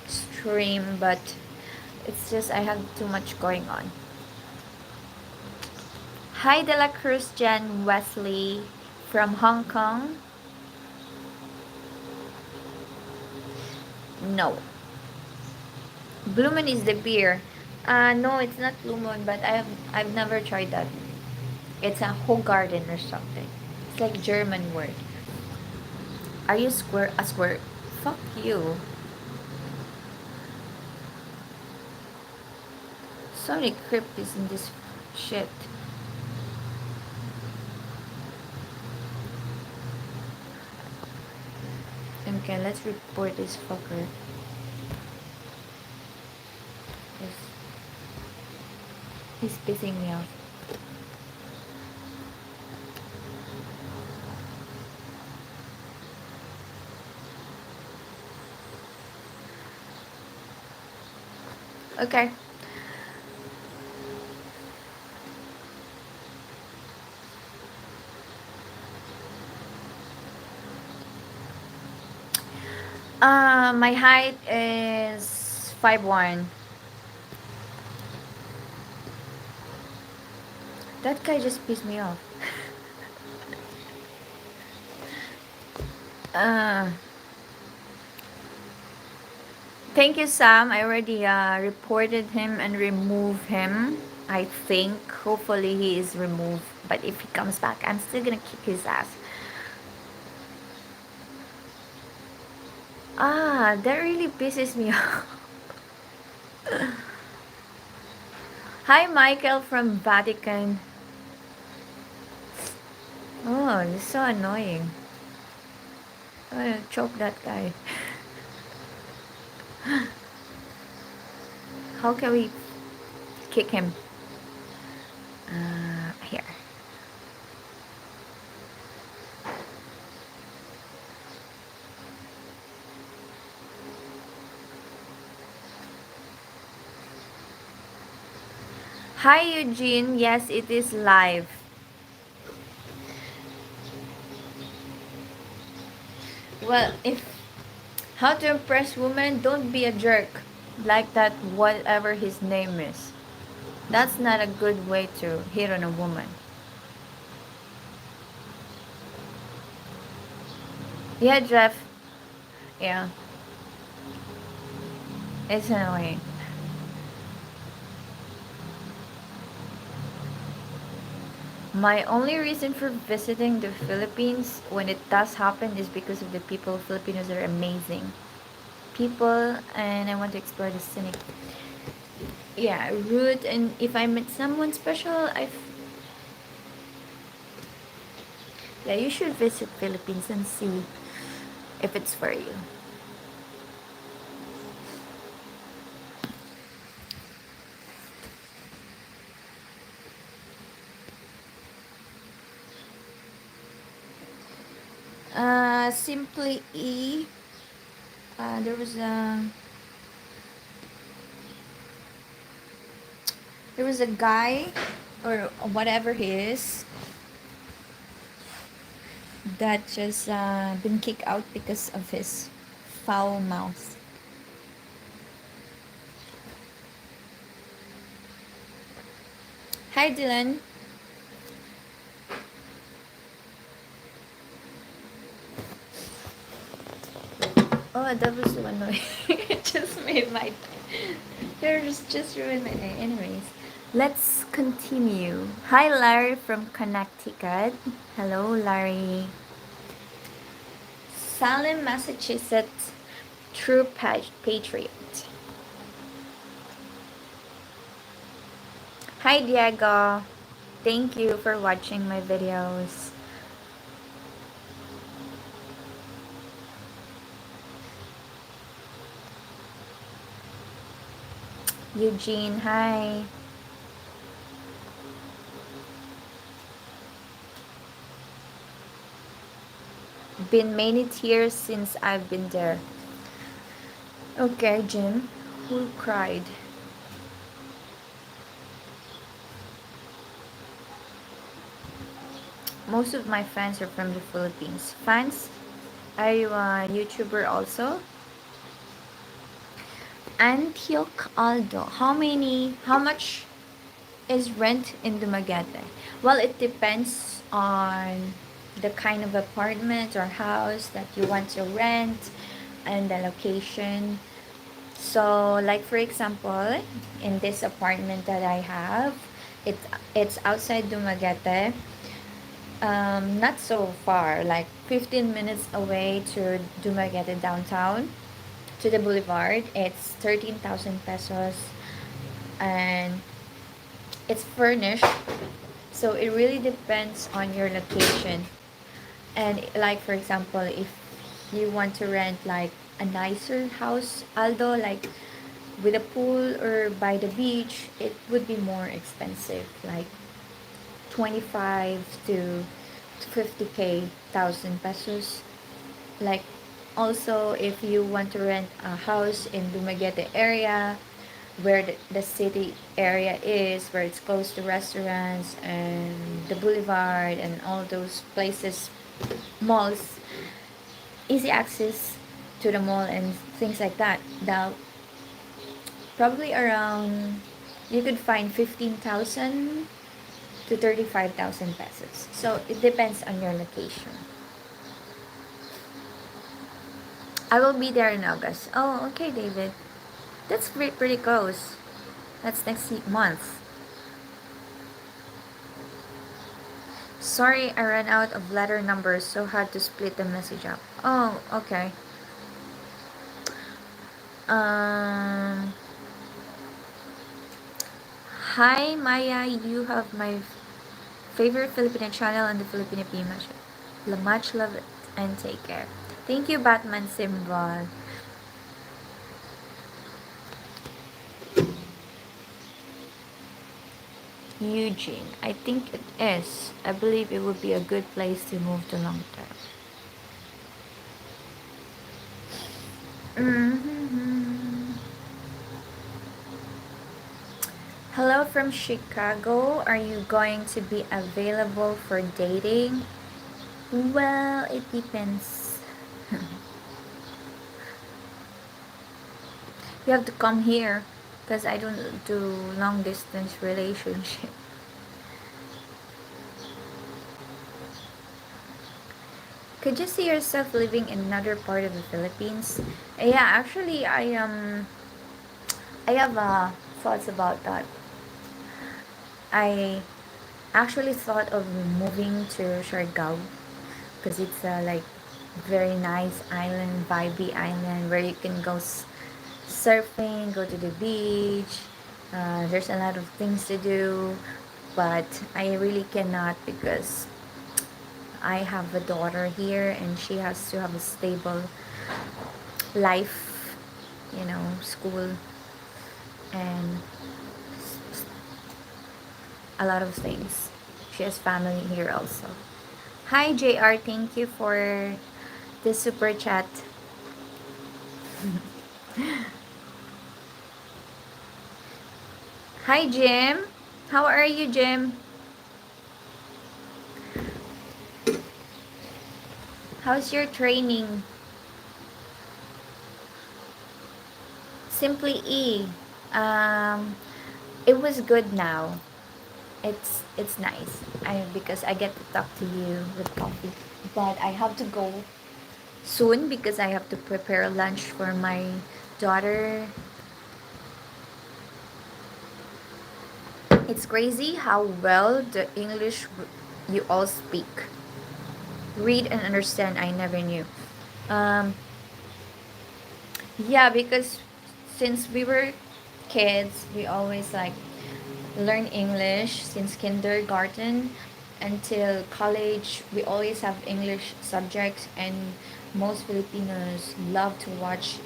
S1: stream, but it's just I have too much going on. Hi, De La Cruz Jen Wesley from Hong Kong. No. Blue Moon is the beer. No, it's not Blue Moon, but I've never tried that. It's a Hogarden or something. It's like German word. Are you square a square? Fuck you. Sorry, crypt is in this shit. Okay, let's report this fucker. He's pissing me off. Okay. My height is 5'1". That guy just pissed me off. uh, Thank you, Sam. I already reported him and removed him. I think. Hopefully he is removed. But if he comes back, I'm still gonna kick his ass. That really pisses me off. Hi, Michael from Vatican. Oh, this is so annoying. I'm gonna choke that guy. How can we kick him? Here. Hi Eugene, yes it is live. Well, if how to impress women, don't be a jerk like that whatever his name is. That's not a good way to hit on a woman. Yeah, Jeff. Yeah, it's annoying. My only reason for visiting the Philippines when it does happen is because of the people. Filipinos are amazing people, and I want to explore the scenic. Yeah, route, and if I met someone special, yeah, you should visit Philippines and see if it's for you. Simply E. There was a guy or whatever he is that just been kicked out because of his foul mouth. Hi Dylan. Oh, that was so annoying. It just made my just ruined my day. Anyways, let's continue. Hi Larry from Connecticut. Hello Larry. Salem, Massachusetts. True patriot. Hi Diego. Thank you for watching my videos. Eugene, hi. Been many years since I've been there. Okay, Jim. Who cried? Most of my fans are from the Philippines. Fans? Are you a YouTuber also? Antioch Aldo. How much is rent in Dumaguete? Well, it depends on the kind of apartment or house that you want to rent and the location. So, like for example, in this apartment that I have, it's outside Dumaguete. Not so far, like 15 minutes away to Dumaguete downtown, to the boulevard. It's 13,000 pesos, and it's furnished. So it really depends on your location. And like for example, if you want to rent like a nicer house, although like with a pool or by the beach, it would be more expensive, like 25 to 50k thousand pesos. Like also if you want to rent a house in Dumaguete area where the city area is, where it's close to restaurants and the boulevard and all those places, malls, easy access to the mall and things like that, now probably around you could find 15,000 to 35,000 pesos. So it depends on your location. I will be there in August. Oh, okay, David. That's pretty close. That's next month. Sorry, I ran out of letter numbers, so had to split the message up. Oh, okay. Hi, Maya. You have my favorite Filipino channel on the Filipino Pimash. Much love and take care. Thank you, Batman symbol. Eugene. I think it is. I believe it would be a good place to move to long term. Mm-hmm. Hello from Chicago. Are you going to be available for dating? Well, it depends. You have to come here because I don't do long distance relationship. Could you see yourself living in another part of the Philippines? Yeah, actually, I have thoughts about that. I actually thought of moving to Siargao because it's a like very nice island, vibey island where you can go surfing, go to the beach. There's a lot of things to do, but I really cannot because I have a daughter here and she has to have a stable life, school and a lot of things. She has family here also. Hi JR, thank you for this super chat. Hi Jim. How are you, Jim? How's your training? Simply E. Um, it was good now. It's nice. Because I get to talk to you with coffee. But I have to go soon because I have to prepare lunch for my daughter. It's crazy how well the English you all speak. Read and understand, I never knew. Um, yeah, because since we were kids, we always like learn English since kindergarten until college. We always have English subjects, and most Filipinos love to watch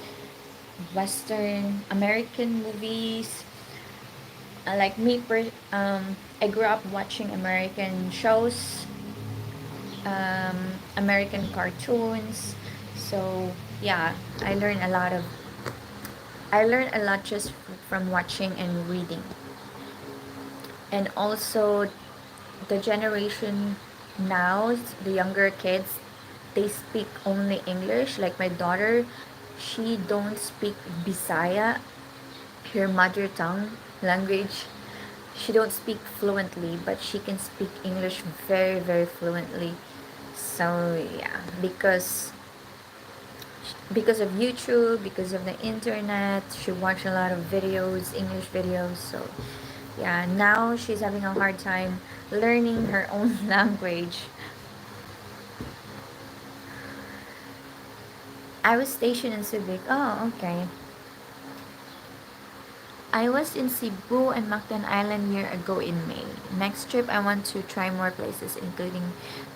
S1: Western American movies. Like me, I grew up watching American shows, American cartoons. So yeah, I learned a lot just from watching and reading. And also the generation now, the younger kids, they speak only English. Like my daughter, she don't speak Bisaya, her mother tongue language. She don't speak fluently, but she can speak English very, very fluently. So yeah, because of YouTube, because of the internet, she watched a lot of videos, English videos. So yeah, now she's having a hard time learning her own language. I was stationed in Subic. Oh, okay. I was in Cebu and Mactan Island year ago in May. Next trip, I want to try more places, including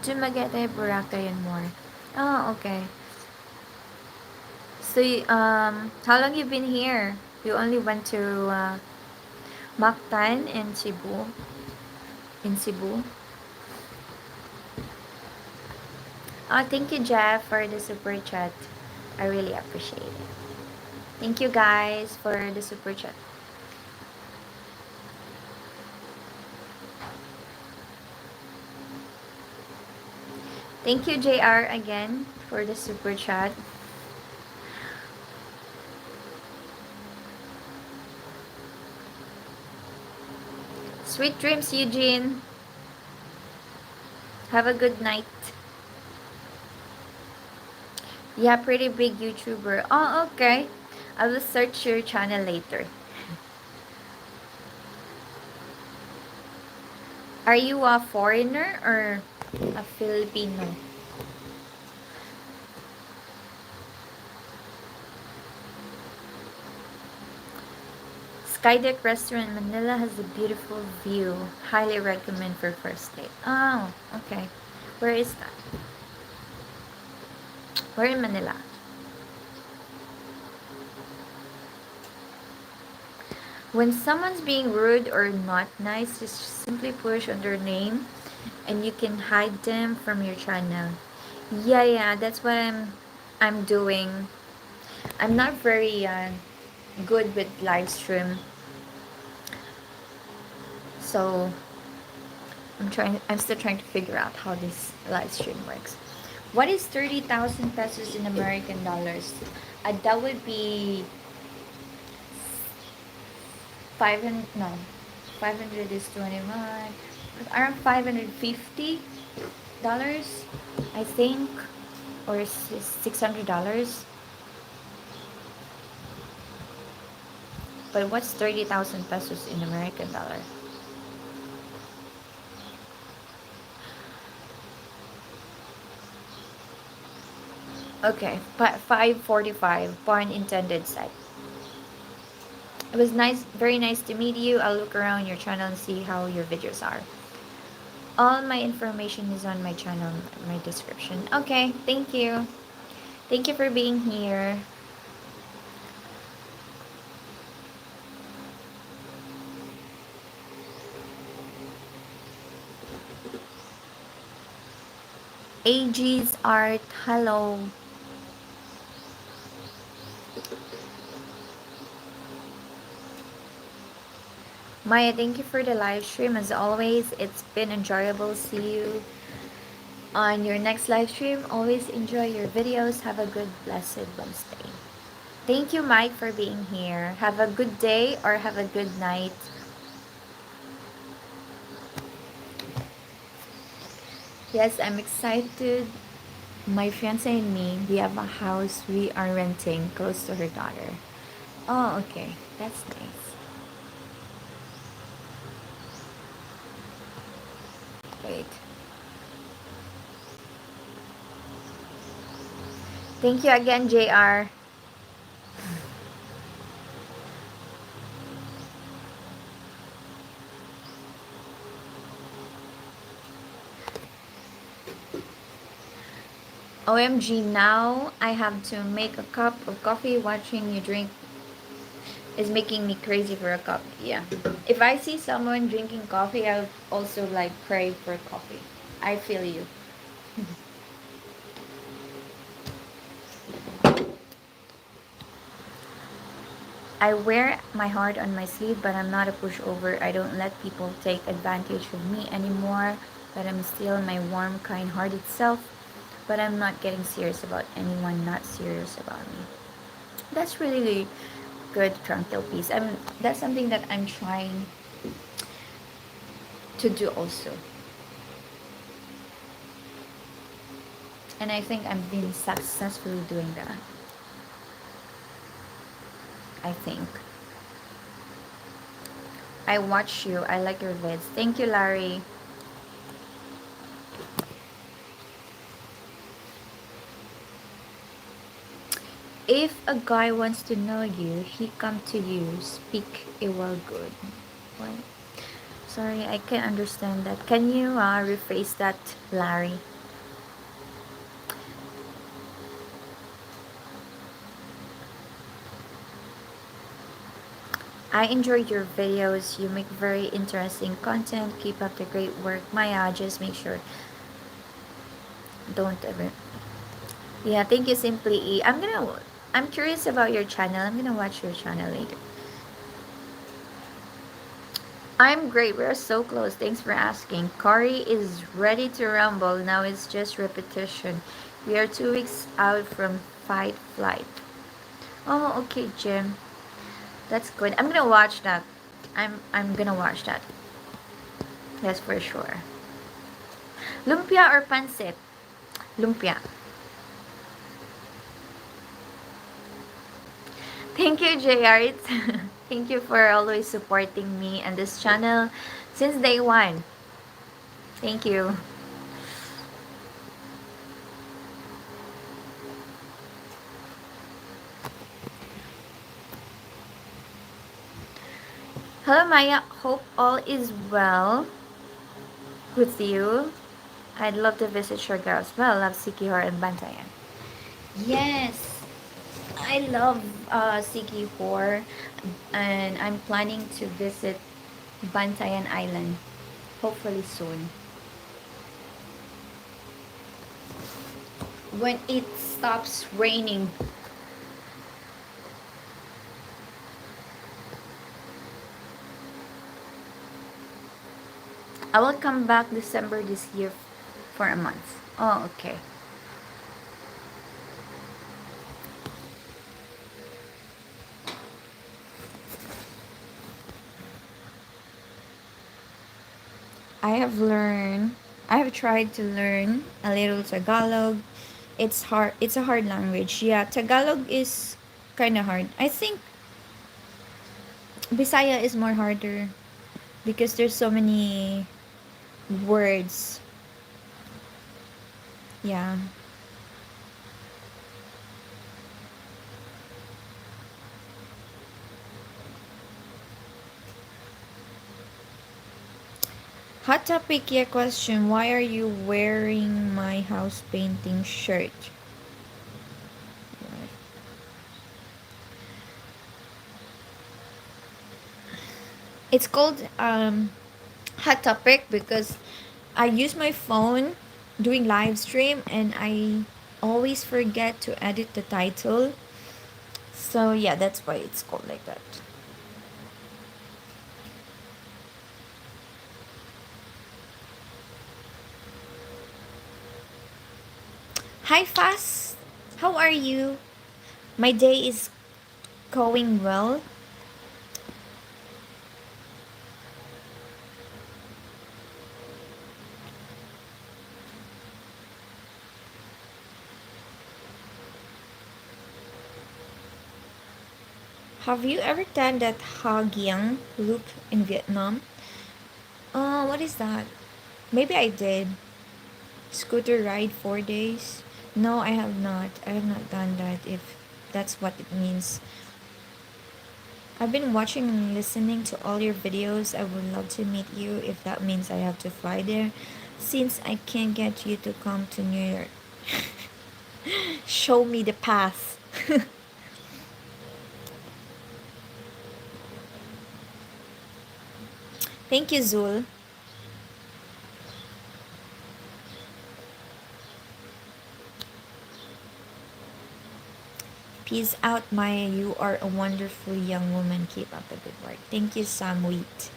S1: Dumaguete, Boracay, and more. Oh, okay. So, how long you been here? You only went to Mactan and Cebu. In Cebu. Oh, thank you, Jeff, for the super chat. I really appreciate it. Thank you, guys, for the super chat. Thank you, JR, again for the super chat. Sweet dreams, Eugene. Have a good night. Yeah, pretty big YouTuber. Oh, okay. I will search your channel later. Are you a foreigner or a Filipino? Skydeck Restaurant in Manila has a beautiful view. Highly recommend for first date. Oh, okay. Where is that? Where in Manila? When someone's being rude or not nice, just simply push on their name and you can hide them from your channel. Yeah, that's what I'm doing. I'm not very good with live stream, so I'm still trying to figure out how this live stream works. What is 30,000 pesos in American dollars? That would be 500, no, 500 is 21, around $550, I think, or $600. But what's 30,000 pesos in American dollar? Okay, 545, pun intended side. It was nice, very nice to meet you. I'll look around your channel and see how your videos are. All my information is on my channel, my description. Okay, thank you. Thank you for being here. AG's Art, hello. Maya, thank you for the live stream. As always, it's been enjoyable. See you on your next live stream. Always enjoy your videos. Have a good, blessed Wednesday. Thank you, Mike, for being here. Have a good day or have a good night. Yes, I'm excited. My fiancé and me, we have a house we are renting close to her daughter. Oh, okay. That's nice. Wait. Thank you again, JR. OMG, now I have to make a cup of coffee. Watching you drink is making me crazy for a cup. Yeah. If I see someone drinking coffee, I'll also like crave for coffee. I feel you. I wear my heart on my sleeve, but I'm not a pushover. I don't let people take advantage of me anymore, but I'm still my warm, kind-hearted self. But I'm not getting serious about anyone not serious about me. That's really good, tranquil peace. That's something that I'm trying to do also. And I think I'm being successfully doing that. I think. I watch you. I like your vids. Thank you, Larry. If a guy wants to know you, he come to you. Speak it well good. What? Sorry, I can't understand that. Can you rephrase that, Larry? I enjoyed your videos. You make very interesting content. Keep up the great work. Maya, just make sure. Don't ever. Yeah, thank you, Simply E. I'm curious about your channel. I'm gonna watch your channel later. I'm great. We're so close. Thanks for asking. Cory is ready to rumble. Now it's just repetition. We are 2 weeks out from fight flight. Oh, okay, Jim. That's good. I'm gonna watch that. I'm gonna watch that. That's for sure. Lumpia or pancit? Lumpia. Thank you, JR. Thank you for always supporting me and this channel since day one. Thank you. Hello, Maya. Hope all is well with you. I'd love to visit Siargao as well. Love Sikihor and Bantayan. Yes, I I love Sikihor, and I'm planning to visit Bantayan Island hopefully soon. When it stops raining. I will come back December this year for a month. Oh, okay. I have tried to learn a little Tagalog. It's hard. It's a hard language. Yeah, Tagalog is kind of hard. I think Bisaya is more harder because there's so many words. Yeah. Hot topic, yeah, question. Why are you wearing my house painting shirt? It's called hot topic because I use my phone doing live stream and I always forget to edit the title. So yeah, that's why it's called like that. Hi Fast, how are you? My day is going well. Have you ever done that Ha Giang loop in Vietnam? What is that? Maybe I did. Scooter ride 4 days? No, I have not. I have not done that if that's what it means. I've been watching and listening to all your videos. I would love to meet you if that means I have to fly there. Since I can't get you to come to New York. Show me the path. Thank you, Zul. Peace out, Maya. You are a wonderful young woman. Keep up the good work. Thank you, Sam Wheat.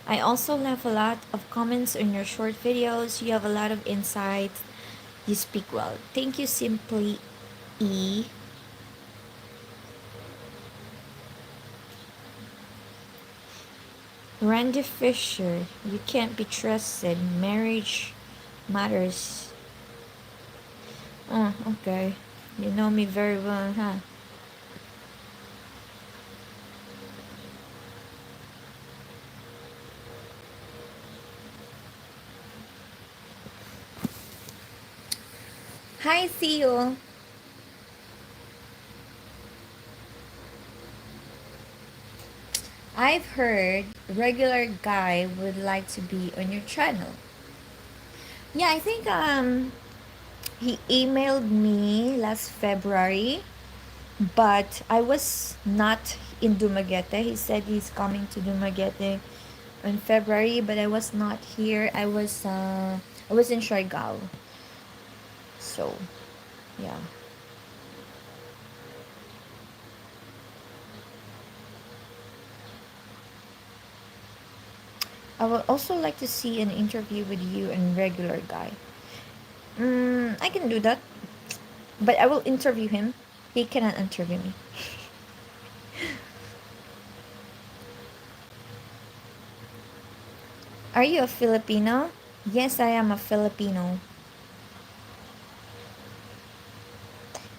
S1: I also left a lot of comments on your short videos. You have a lot of insights. You speak well. Thank you, Simply E. Randy Fisher, you can't be trusted. Marriage matters. Oh, okay. You know me very well, huh? Hi, Theo. I've heard regular guy would like to be on your channel. Yeah, I think he emailed me last February, but I was not in Dumaguete. He said he's coming to Dumaguete in February, but I was not here. I was in Siargao. So, yeah. I would also like to see an interview with you and regular guy. I can do that, but I will interview him. He cannot interview me. Are you a Filipino? Yes, I am a Filipino.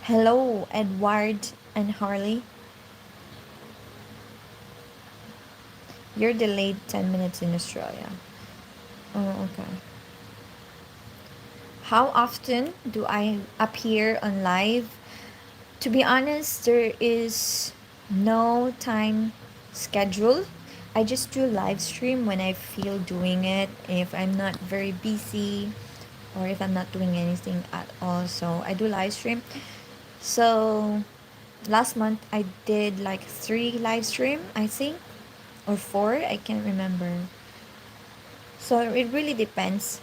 S1: Hello, Edward and Harley. You're delayed 10 minutes in Australia. Oh, okay. How often do I appear on live? To be honest, there is no time schedule. I just do live stream when I feel doing it, if I'm not very busy or if I'm not doing anything at all. So I do live stream. So last month I did like 3 live stream, I think, or 4, I can't remember. So it really depends.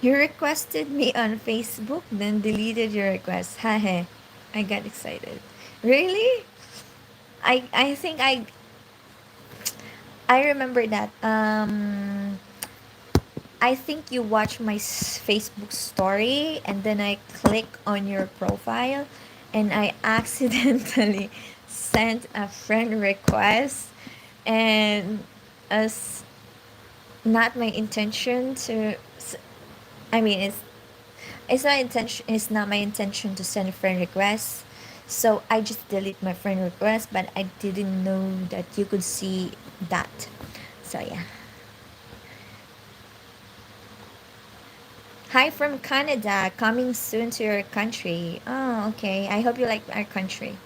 S1: You requested me on Facebook, then deleted your request. Hahe. I got excited. Really? I think I remember that. I think you watched my Facebook story and then I click on your profile and I accidentally sent a friend request, and as not my intention to I mean it's not my intention to send a friend request. So I just delete my friend request, but I didn't know that you could see that. So yeah. Hi from Canada, coming soon to your country. Oh, okay. I hope you like our country.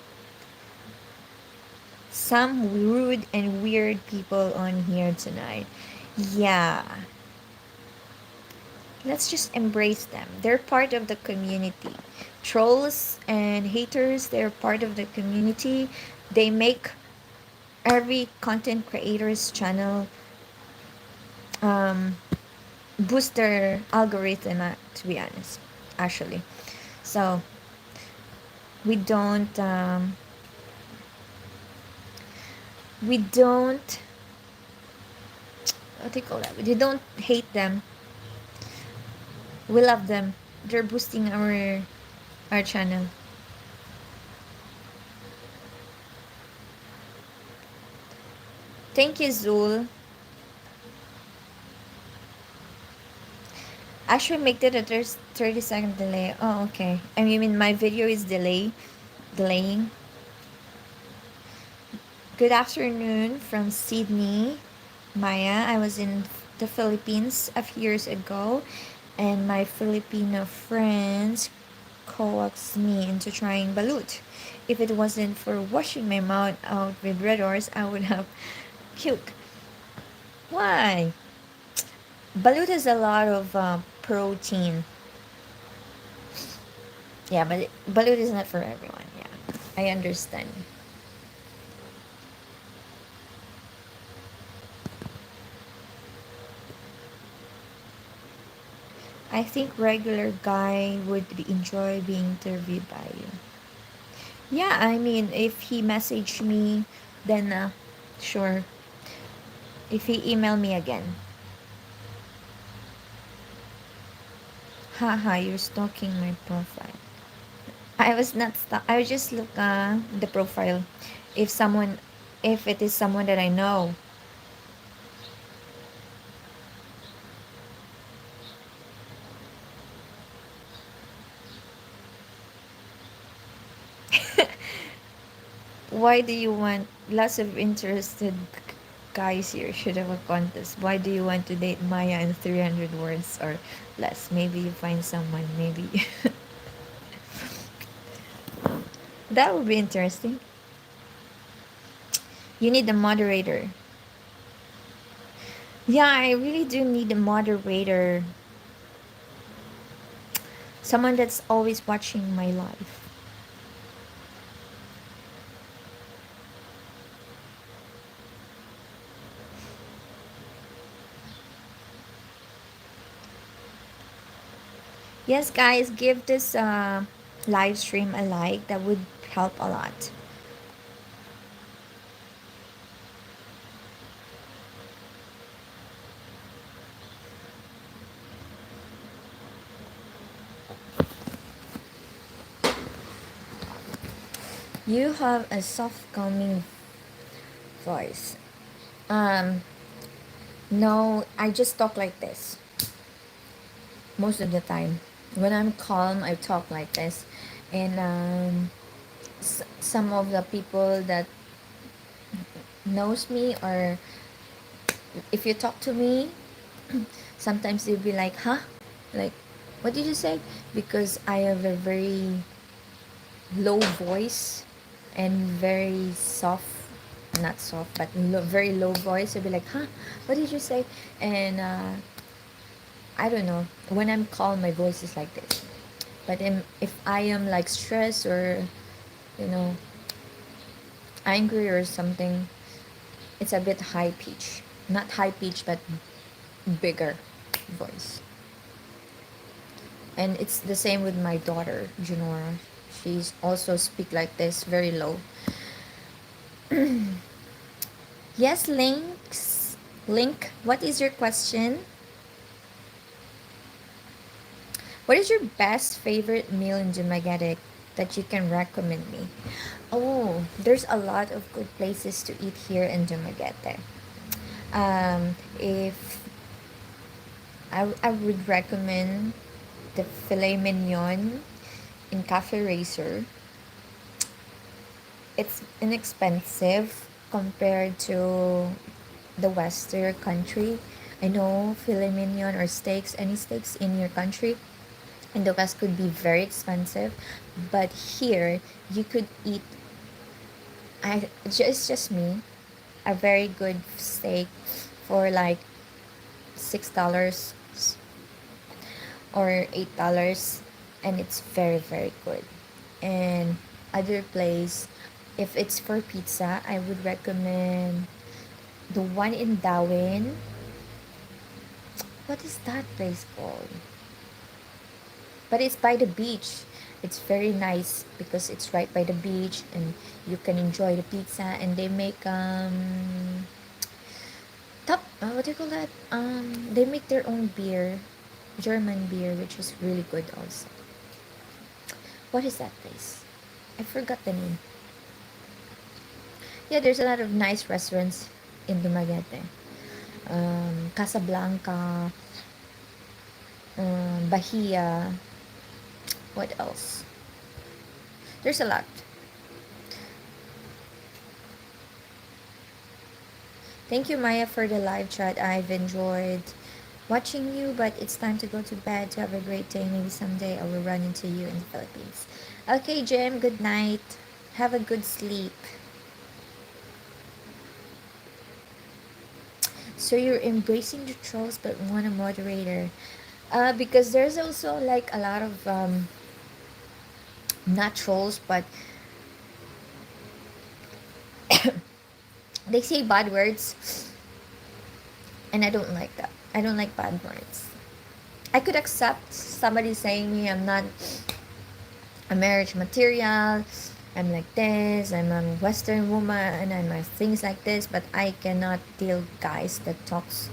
S1: Some rude and weird people on here tonight. Yeah. Let's just embrace them. They're part of the community. Trolls and haters, they're part of the community. They make every content creator's channel um, boost their algorithm, to be honest, actually. So we don't we don't what do you call that? We don't hate them. We love them. They're boosting our channel. Thank you, Zul. Actually, make it a 30-second delay. Oh, okay. I mean, my video is delaying. Good afternoon from Sydney, Maya. I was in the Philippines a few years ago, and my Filipino friends coaxed me into trying balut. If it wasn't for washing my mouth out with Red Horse, I would have puked. Why? Balut has a lot of protein. Yeah, but balut is not for everyone. Yeah, I understand. I think regular guy would enjoy being interviewed by you. Yeah, I mean, if he messaged me, then sure. If he email me again. Haha, you're stalking my profile. I was not I was just look the profile. If someone, if it is someone that I know. Why do you want lots of interested guys here? Should have a contest. Why do you want to date Maya in 300 words or less? Maybe you find someone. Maybe that would be interesting. You need a moderator. Yeah, I really do need a moderator. Someone that's always watching my life. Yes, guys, give this live stream a like. That would help a lot. You have a soft, calming voice. Um, no, I just talk like this most of the time. When I'm calm, I talk like this, and some of the people that knows me, or if you talk to me, sometimes they'll be like, "Huh? Like, what did you say?" Because I have a very low voice. and very soft, not soft, but very low voice. I'll be like, huh, what did you say? And I don't know, when I'm calm my voice is like this, but if I am like stressed or you know angry or something, it's a bit high pitch, not high pitch but bigger voice. And it's the same with my daughter Junora. She's also speak like this, very low. Yes, Link, what is your question? What is your best favorite meal in Dumaguete that you can recommend me? Oh, there's a lot of good places to eat here in Dumaguete. If I would recommend the filet mignon in Cafe Racer. It's inexpensive compared to the Western country. I know filet mignon or steaks, any steaks in your country in the West could be very expensive, but here you could eat. It's just me, a very good steak for like $6 or $8, and it's very very good. And other place, if it's for pizza, I would recommend the one in Darwin. What is that place called? But it's by the beach. It's very nice because it's right by the beach and you can enjoy the pizza, and they make top what do you call that? They make their own beer, German beer, which is really good also. What is that place? I forgot the name. Yeah, there's a lot of nice restaurants in Dumaguete. Casablanca, Bahia. What else? There's a lot. Thank you, Maya, for the live chat. I've enjoyed watching you, but it's time to go to bed. To have a great day. Maybe someday I will run into you in the Philippines. Okay, Jim, good night. Have a good sleep. So you're embracing the trolls but want a moderator. Because there's also like a lot of not trolls, but they say bad words, and I don't like that. I don't like bad words. I could accept somebody saying me I'm not a marriage material, I'm like this, I'm a Western woman, and I'm things like this, but I cannot deal guys that talks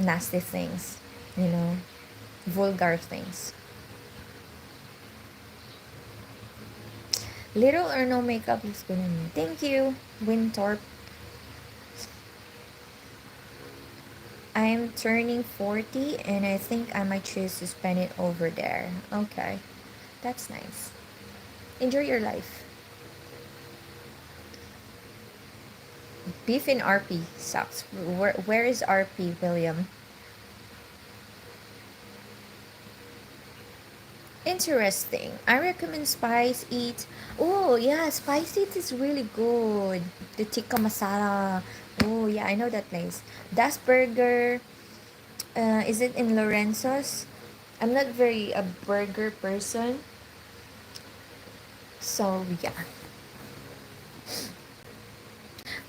S1: nasty things, you know, vulgar things. Little or no makeup looks good on me. Thank you, Winthorpe. I'm turning 40 and I think I might choose to spend it over there. Okay, that's nice. Enjoy your life. Beef in RP sucks. Where is RP, William? Interesting. I recommend Spice Eat. Oh, yeah, Spice Eat is really good. The tikka masala. Oh, yeah, I know that place. Das Burger. Is it in Lorenzo's? I'm not very a burger person. So, yeah.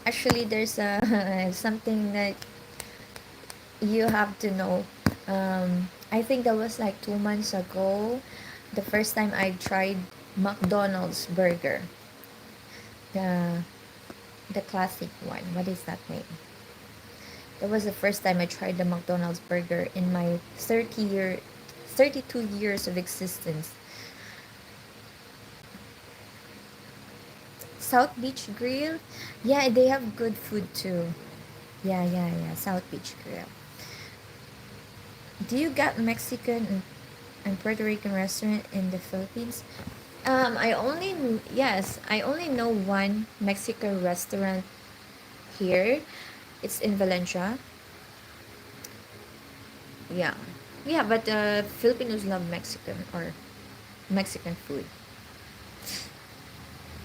S1: Actually, there's something that you have to know. I think that was like 2 months ago. The first time I tried McDonald's burger. The the classic one. What is that name? That was the first time I tried the McDonald's burger in my 32 years of existence. South Beach Grill? Yeah, they have good food too. Yeah. South Beach Grill. Do you got Mexican and Puerto Rican restaurant in the Philippines? I only know one Mexican restaurant here. It's in Valencia. Yeah. Yeah, but Filipinos love Mexican or Mexican food.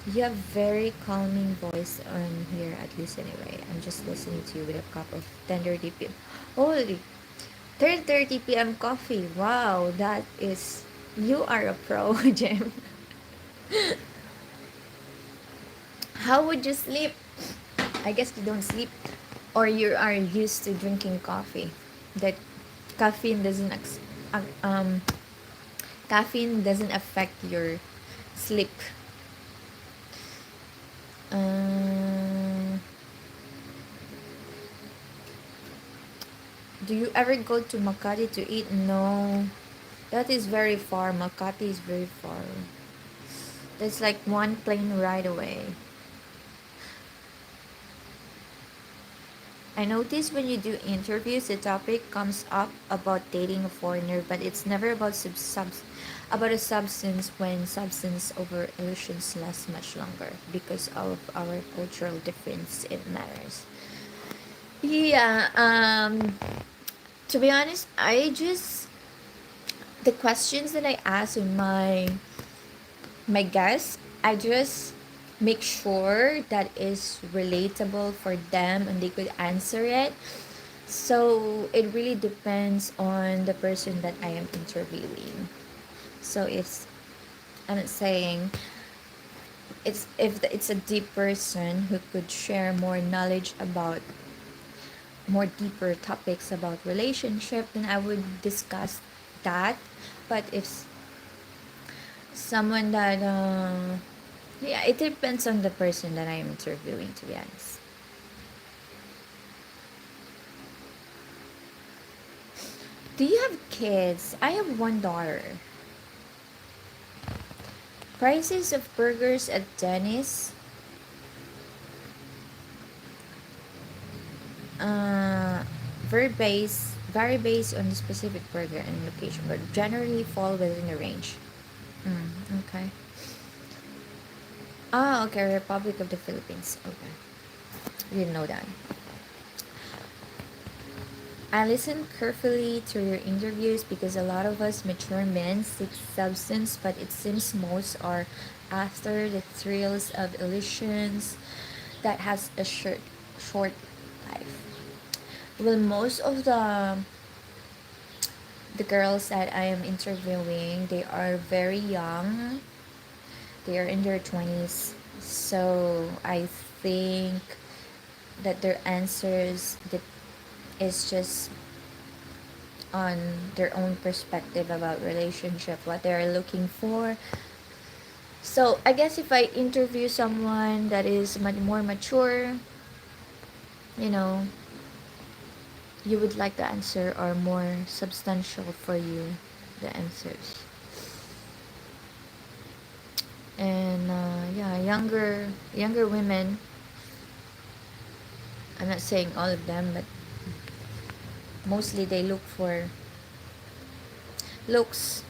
S1: You have very calming voice on here, at least anyway. I'm just listening to you with a cup of 10:30 p.m. Holy, 10:30 p.m. coffee. Wow, that is, you are a pro, Jem. How would you sleep? I guess you don't sleep, or you are used to drinking coffee. That caffeine doesn't uh, um caffeine doesn't affect your sleep. Uh, do you ever go to Makati to eat? No, that is very far. Makati is very far. That's like one plane ride away. I notice when you do interviews, the topic comes up about dating a foreigner, but it's never about about a substance, when substance over illusions last much longer because of our cultural difference. It matters. Yeah. To be honest, I just, the questions that I ask in my guests, I just make sure that is relatable for them and they could answer it. So it really depends on the person that I am interviewing. So if I'm not saying, it's, if it's a deep person who could share more knowledge about more deeper topics about relationship, then I would discuss that. But if someone that yeah, it depends on the person that I am interviewing, to be honest. Do you have kids? I have one daughter. Prices of burgers at Denny's. Uh, vary based on the specific burger and location, but generally fall within the range. Okay. Ah, okay. Republic of the Philippines. Okay. Didn't know that. I listen carefully to your interviews because a lot of us mature men seek substance, but it seems most are after the thrills of illusions that has a short life. Well, most of the girls that I am interviewing, they are very young. They are in their 20s. So I think that their answers that is just on their own perspective about relationship, what they're looking for. So I guess if I interview someone that is more mature, you know, you would like the answer or more substantial for you, the answers. And yeah, younger women, I'm not saying all of them, but mostly they look for looks,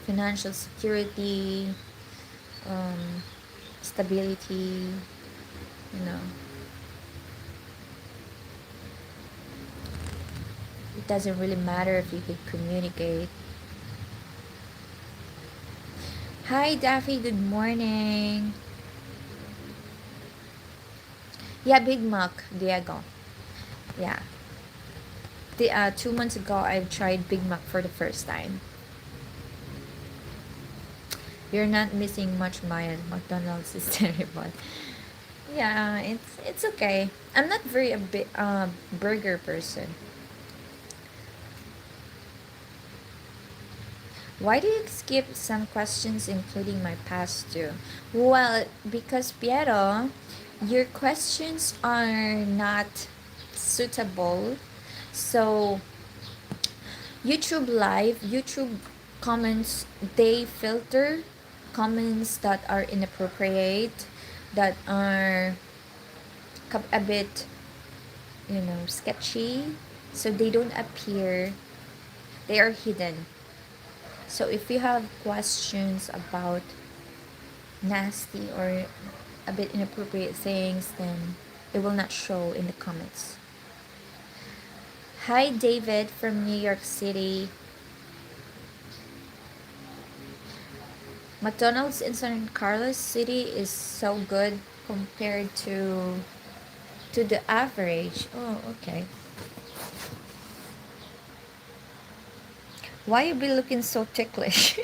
S1: financial security, um, stability, you know. It doesn't really matter if you can communicate. Hi Daffy, good morning. Yeah, Big Mac, Diego. Yeah. 2 months ago I tried Big Mac for the first time. You're not missing much, Maya. McDonald's is terrible. Yeah, it's okay. I'm not very a bit burger person. Why do you skip some questions, including my past too? Well, because Piero, your questions are not suitable. So YouTube comments, they filter comments that are inappropriate, that are a bit, sketchy. So they don't appear, they are hidden. So if you have questions about nasty or a bit inappropriate things, then it will not show in the comments. Hi David from New York City. McDonald's in San Carlos City is so good compared to the average. Oh, okay. Why you be looking so ticklish?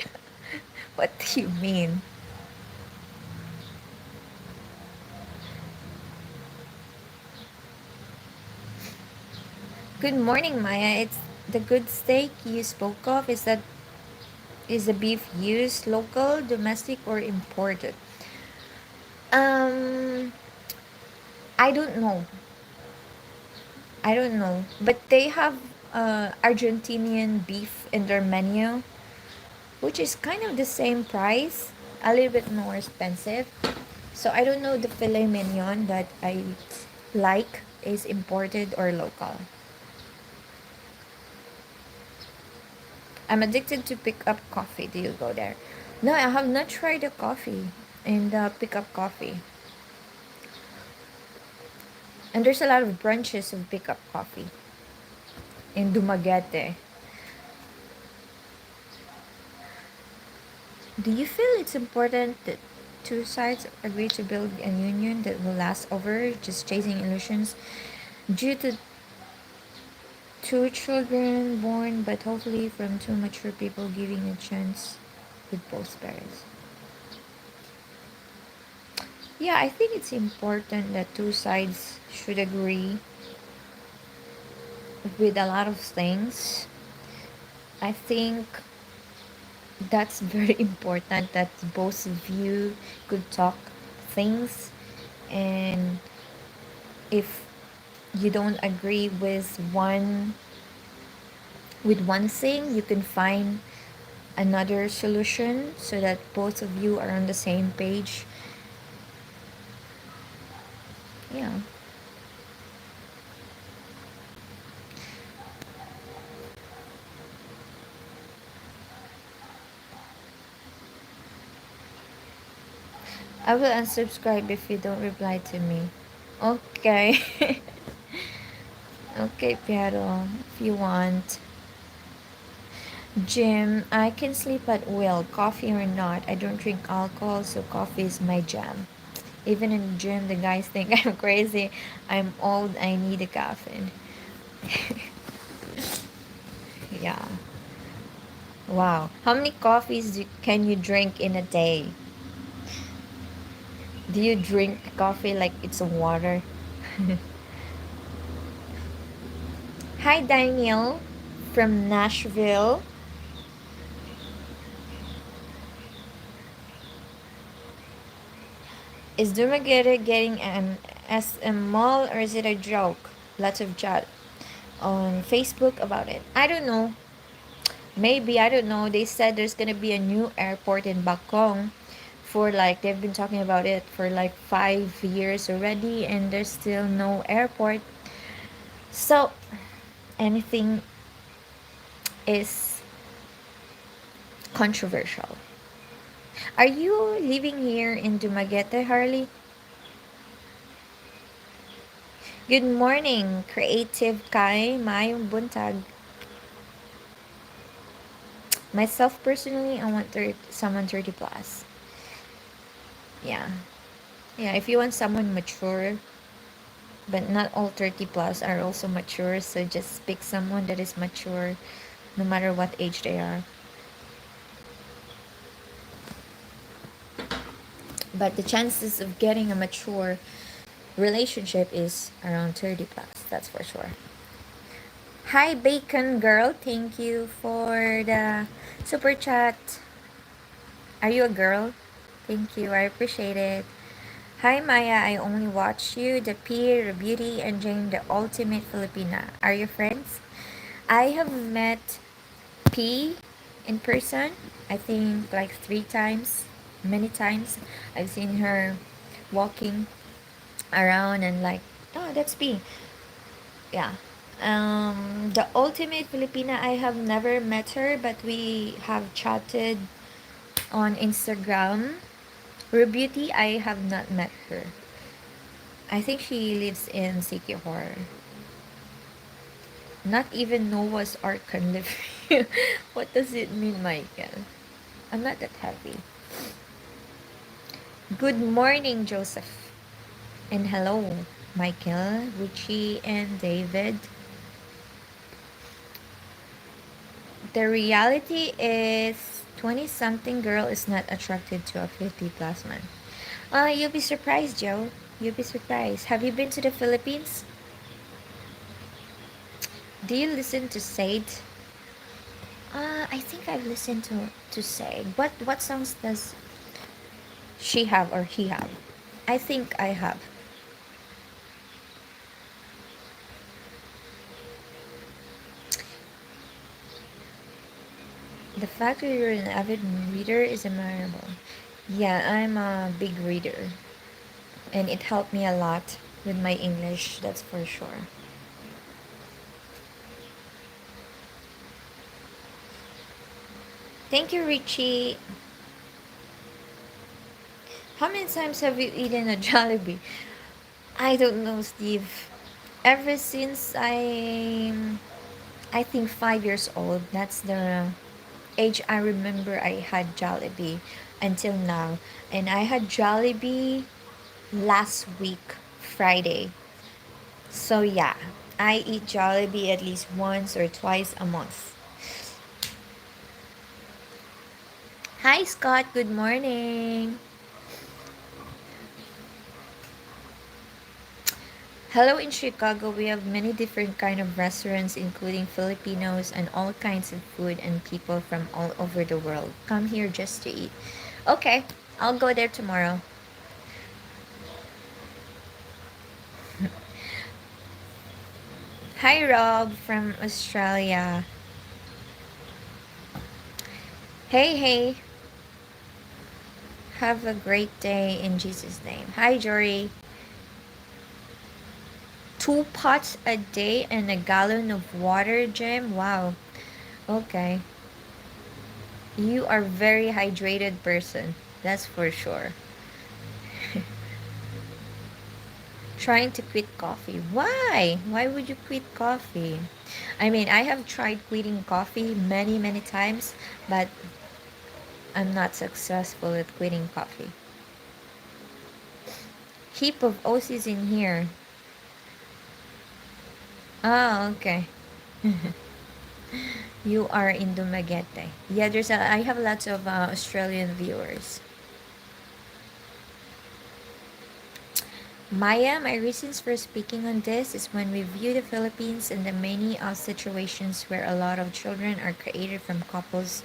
S1: What do you mean? Good morning, Maya. It's the good steak you spoke of. Is the beef used local, domestic, or imported? Um, I don't know. I don't know. But they have Argentinian beef in their menu, which is kind of the same price, a little bit more expensive. So I don't know the filet mignon that I like is imported or local. I'm addicted to pick up coffee. Do you go there? No, I have not tried the coffee and pick up coffee. And there's a lot of branches of pick up coffee in Dumaguete. Do you feel it's important that two sides agree to build a union that will last over just chasing illusions due to two children born but hopefully from two mature people giving a chance with both parents? Yeah, I think it's important that two sides should agree with a lot of things. I think that's very important that both of you could talk things, and if you don't agree with one thing, you can find another solution so that both of you are on the same page. Yeah. I will unsubscribe if you don't reply to me. Okay. Okay, Piero, if you want. Jim, I can sleep at will, coffee or not. I don't drink alcohol, so coffee is my jam. Even in the gym, the guys think I'm crazy. I'm old, I need a caffeine. Yeah. Wow. How many coffees can you drink in a day? Do you drink coffee like it's a water? Hi, Daniel from Nashville. Is Dumaguete getting an SM mall or is it a joke? Lots of chat on Facebook about it. I don't know. Maybe, I don't know. They said there's gonna be a new airport in Bakong for like, they've been talking about it for like 5 years already, and there's still no airport. So, anything is controversial. Are you living here in Dumaguete, Harley? Good morning, Creative Kai, Mayong Buntag. Myself personally, I want someone 30 plus. Yeah. Yeah, if you want someone mature, but not all 30 plus are also mature, so just pick someone that is mature no matter what age they are. But the chances of getting a mature relationship is around 30 plus, that's for sure. Hi, Bacon Girl. Thank you for the super chat. Are you a girl? Thank you. I appreciate it. Hi, Maya. I only watch you, the Peer, the Beauty, and Jane, the ultimate Filipina. Are you friends? I have met P in person, I think like 3 times, many times. I've seen her walking around and like, oh, that's P. Yeah. The ultimate Filipina, I have never met her, but we have chatted on Instagram. Beauty, I have not met her. I think she lives in Sikihor. Not even Noah's Ark can live here. What does it mean, Michael? I'm not that heavy. Good morning, Joseph. And hello, Michael, Richie, and David. The reality is 20 something girl is not attracted to a 50 plus man. You'll be surprised, Joe. You'll be surprised. Have you been to the Philippines? Do you listen to Sade? I think I've listened to Sade. What songs does she have or he have? I think I have. The fact that you're an avid reader is admirable. Yeah, I'm a big reader, and it helped me a lot with my English, that's for sure. Thank you, Richie. How many times have you eaten a Jollibee? I don't know, Steve. Ever since I think 5 years old, that's the age I remember I had Jollibee until now. And I had Jollibee last week, Friday. So yeah, I eat Jollibee at least once or twice a month. Hi Scott, good morning. Hello, in Chicago, we have many different kind of restaurants including Filipinos and all kinds of food and people from all over the world. Come here just to eat. Okay, I'll go there tomorrow. Hi Rob from Australia. Hey, hey. Have a great day in Jesus' name. Hi Jory. 2 pots a day and a gallon of water, Jim? Wow. Okay. You are very hydrated person. That's for sure. Trying to quit coffee. Why? Why would you quit coffee? I mean, I have tried quitting coffee many, many times, but I'm not successful at quitting coffee. Heap of OCs in here. Ah, okay. You are in Dumaguete. Yeah, I have lots of Australian viewers. Maya, my reasons for speaking on this is when we view the Philippines and the many situations where a lot of children are created from couples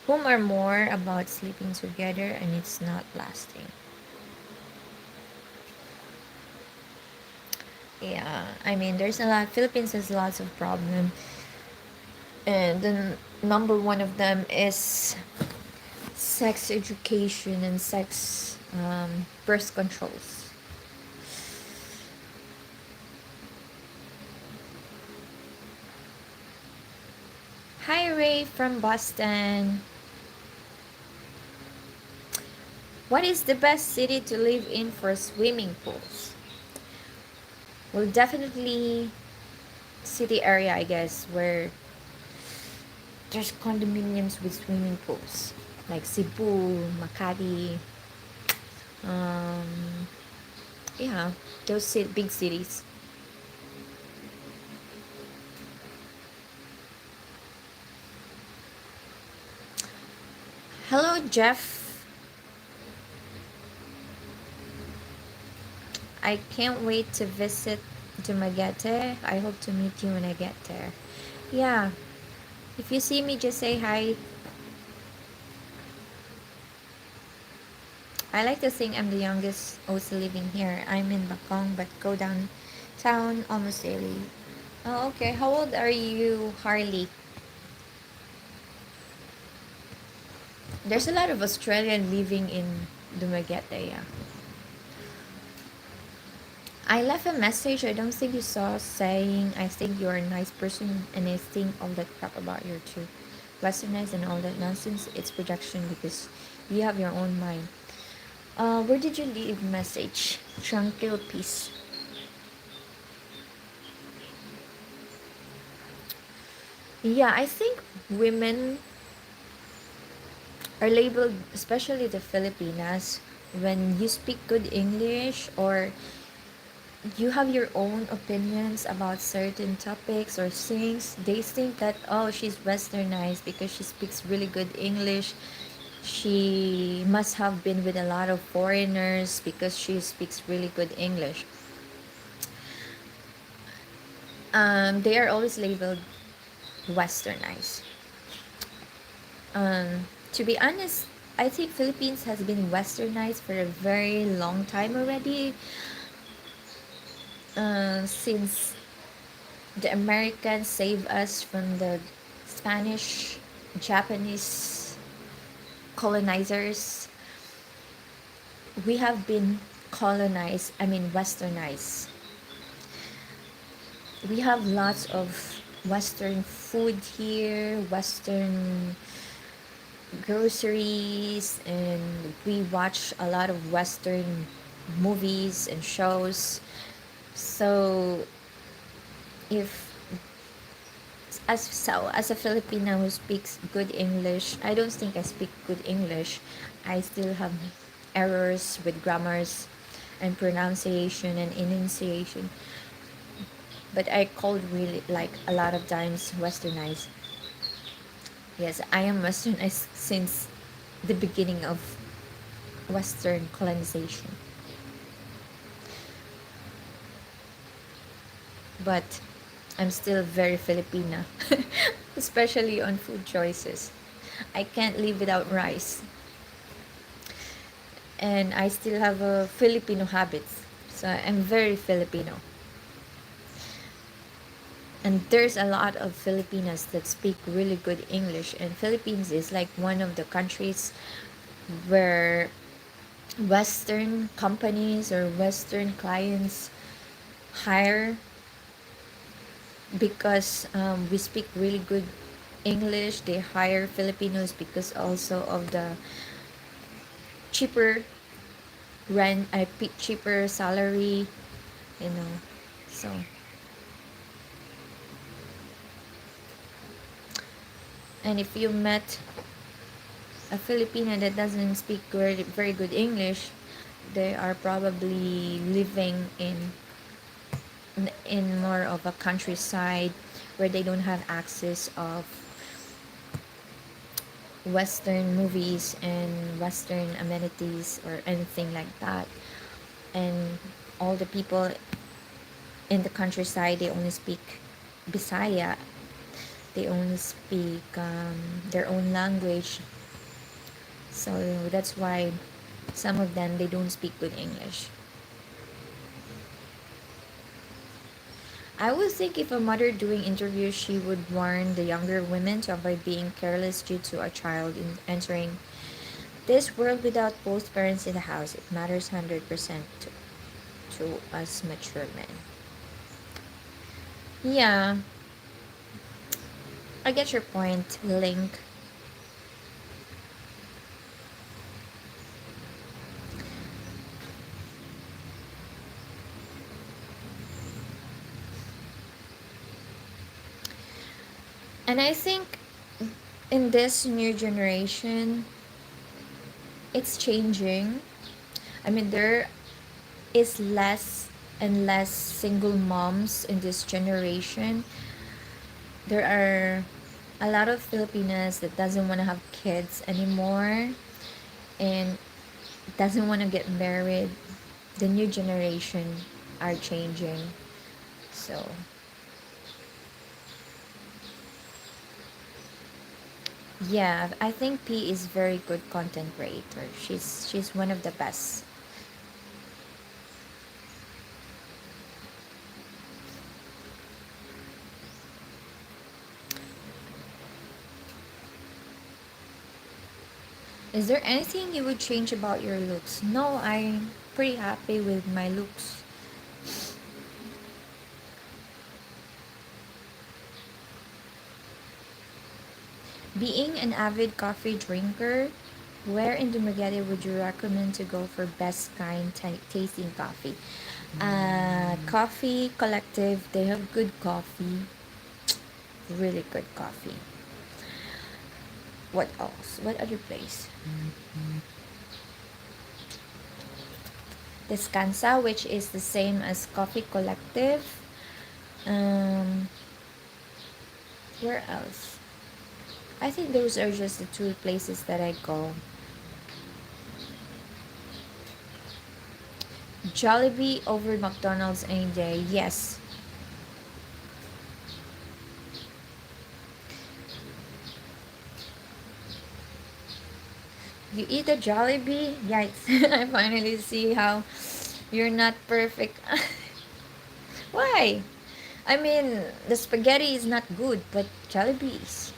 S1: whom are more about sleeping together and it's not lasting. Yeah, I mean, there's a lot. Philippines has lots of problem, and the number one of them is sex education and sex birth controls. Hi, Ray from Boston. What is the best city to live in for swimming pools? Well, definitely city area, I guess, where there's condominiums with swimming pools, like Cebu, Makati, um, yeah, those big cities. Hello, Jeff. I can't wait to visit Dumaguete. I hope to meet you when I get there. Yeah, if you see me, just say hi. I like to think I'm the youngest also living here. I'm in Bakong, but go downtown almost daily. Oh, okay. How old are you, Harley? There's a lot of Australian living in Dumaguete, yeah. I left a message. I don't think you saw saying I think you're a nice person and I think all that crap about your true westerness and all that nonsense. It's projection because you have your own mind. Where did you leave message? Tranquil peace. Yeah, I think women are labeled, especially the Filipinas. when you speak good English, or you have your own opinions about certain topics or things, they think that, oh, she's westernized because she speaks really good English. She must have been with a lot of foreigners because she speaks really good English. They are always labeled westernized. To be honest, I think Philippines has been westernized for a very long time already, since the Americans saved us from the Spanish, Japanese colonizers. We have been colonized, I mean westernized. We have lots of Western food here, Western groceries, and we watch a lot of Western movies and shows. So if as a Filipina who speaks good English, I don't think I speak good English. I still have errors with grammars and pronunciation and enunciation. But I called really like a lot of times westernized. Yes, I am westernized since the beginning of Western colonization. But I'm still very Filipina, especially on food choices. I can't live without rice. And I still have a Filipino habits. So I'm very Filipino. And there's a lot of Filipinas that speak really good English, and Philippines is like one of the countries where Western companies or Western clients hire because we speak really good English. They hire Filipinos because also of the cheaper rent, I pick cheaper salary, you know. So and if you met a Filipino that doesn't speak very, very good English, they are probably living in more of a countryside where they don't have access of Western movies and Western amenities or anything like that. And all the people in the countryside, they only speak Bisaya. They only speak their own language. So that's why some of them, they don't speak good English. I would think if a mother doing interviews, she would warn the younger women to avoid being careless due to a child in entering this world without both parents in the house. It matters 100% to us mature men. Yeah, I get your point, Link. And I think in this new generation, it's changing. I mean, there is less and less single moms in this generation. There are a lot of Filipinas that doesn't want to have kids anymore and doesn't want to get married. The new generation are changing. So yeah, I think P is very good content creator. She's one of the best. Is there anything you would change about your looks? No, I'm pretty happy with my looks. Being an avid coffee drinker, where in Dumaguete would you recommend to go for best kind tasting coffee? Coffee Collective, they have good coffee, really good coffee. What else? What other place? Descansa, which is the same as Coffee Collective. Um, where else? I think those are just the two places that I go. Jollibee over McDonald's any day. Yes. You eat a Jollibee? Yikes. I finally see how you're not perfect. Why? I mean, the spaghetti is not good, but Jollibee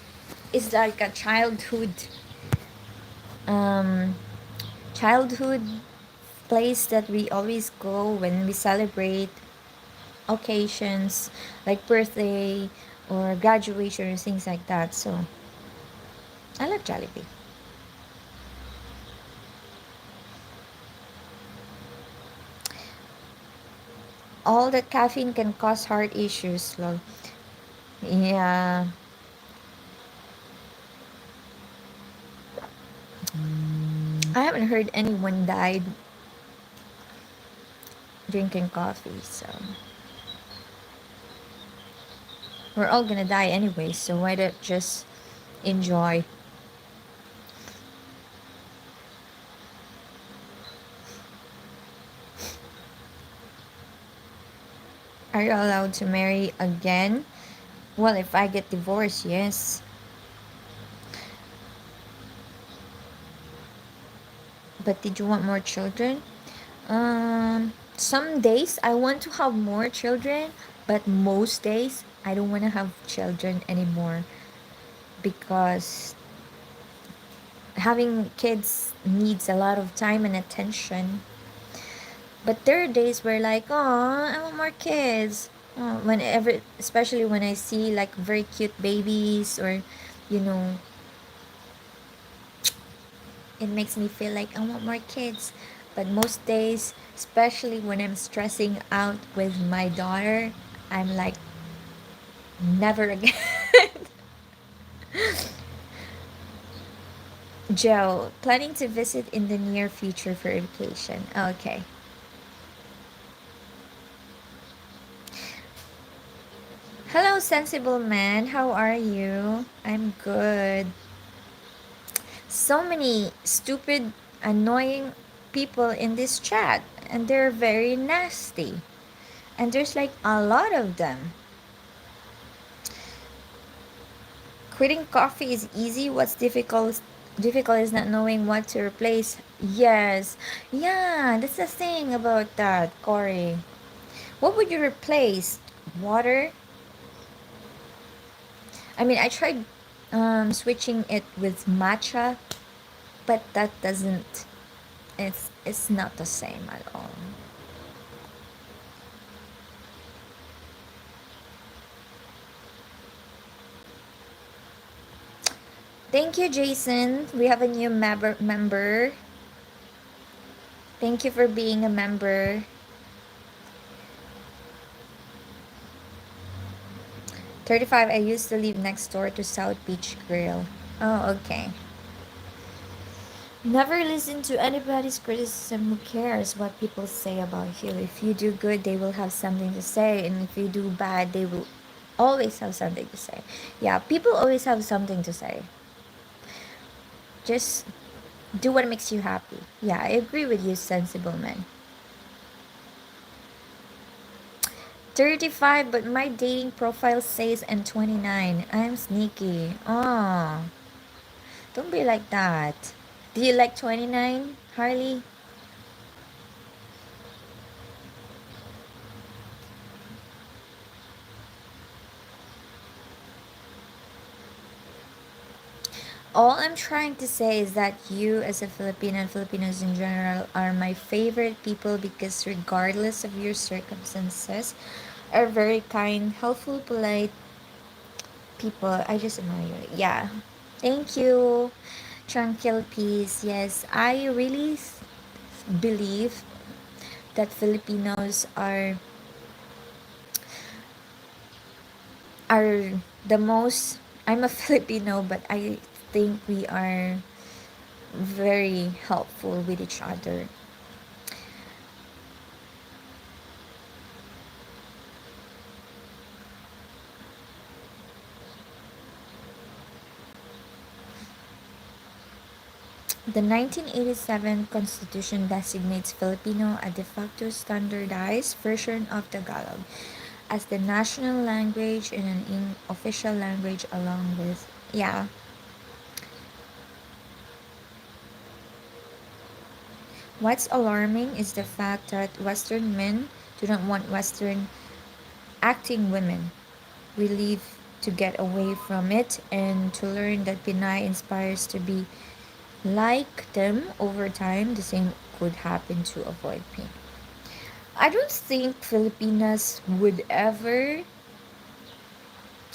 S1: is like a um, childhood place that we always go when we celebrate occasions like birthday or graduation or things like that. So I love Jollibee. All that caffeine can cause heart issues, lol. Yeah. I haven't heard anyone died drinking coffee, so we're all gonna die anyway, so why not just enjoy? Are you allowed to marry again? Well, if I get divorced, yes. But did you want more children? Some days I want to have more children, but most days I don't want to have children anymore because having kids needs a lot of time and attention. But there are days where like, oh, I want more kids. Oh, whenever, especially when I see like very cute babies or, you know, it makes me feel like I want more kids. But most days, especially when I'm stressing out with my daughter, I'm like, never again. Joe, planning to visit in the near future for vacation. Okay. Hello, sensible man. How are you? I'm good. So many stupid, annoying people in this chat, and they're very nasty. And there's like a lot of them. Quitting coffee is easy. What's difficult is not knowing what to replace. Yes. Yeah, that's the thing about that, Corey. What would you replace? Water? I mean, I tried switching it with matcha, but that doesn't it's not the same at all. Thank you, Jason. We have a new member. Thank you for being a member. 35, I used to live next door to South Beach Grill. Oh, okay. Never listen to anybody's criticism. Who cares what people say about you? If you do good, they will have something to say. And if you do bad, they will always have something to say. Yeah, people always have something to say. Just do what makes you happy. Yeah, I agree with you, sensible man. 35, but my dating profile says I'm 29. I'm sneaky. Oh, don't be like that. Do you like 29, Harley? All I'm trying to say is that you, as a Filipino and Filipinos in general, are my favorite people because, regardless of your circumstances, are very kind, helpful, polite people. I just admire you. Yeah. Thank you. Tranquil peace. Yes, I really believe that Filipinos are the most. I'm a Filipino, but I think we are very helpful with each other. The 1987 Constitution designates Filipino a de facto standardized version of Tagalog as the national language and an official language along with, yeah. What's alarming is the fact that Western men do not want Western acting women. We live to get away from it and to learn that Pinay inspires to be like them over time. The same could happen to avoid pain. I don't think Filipinas would ever,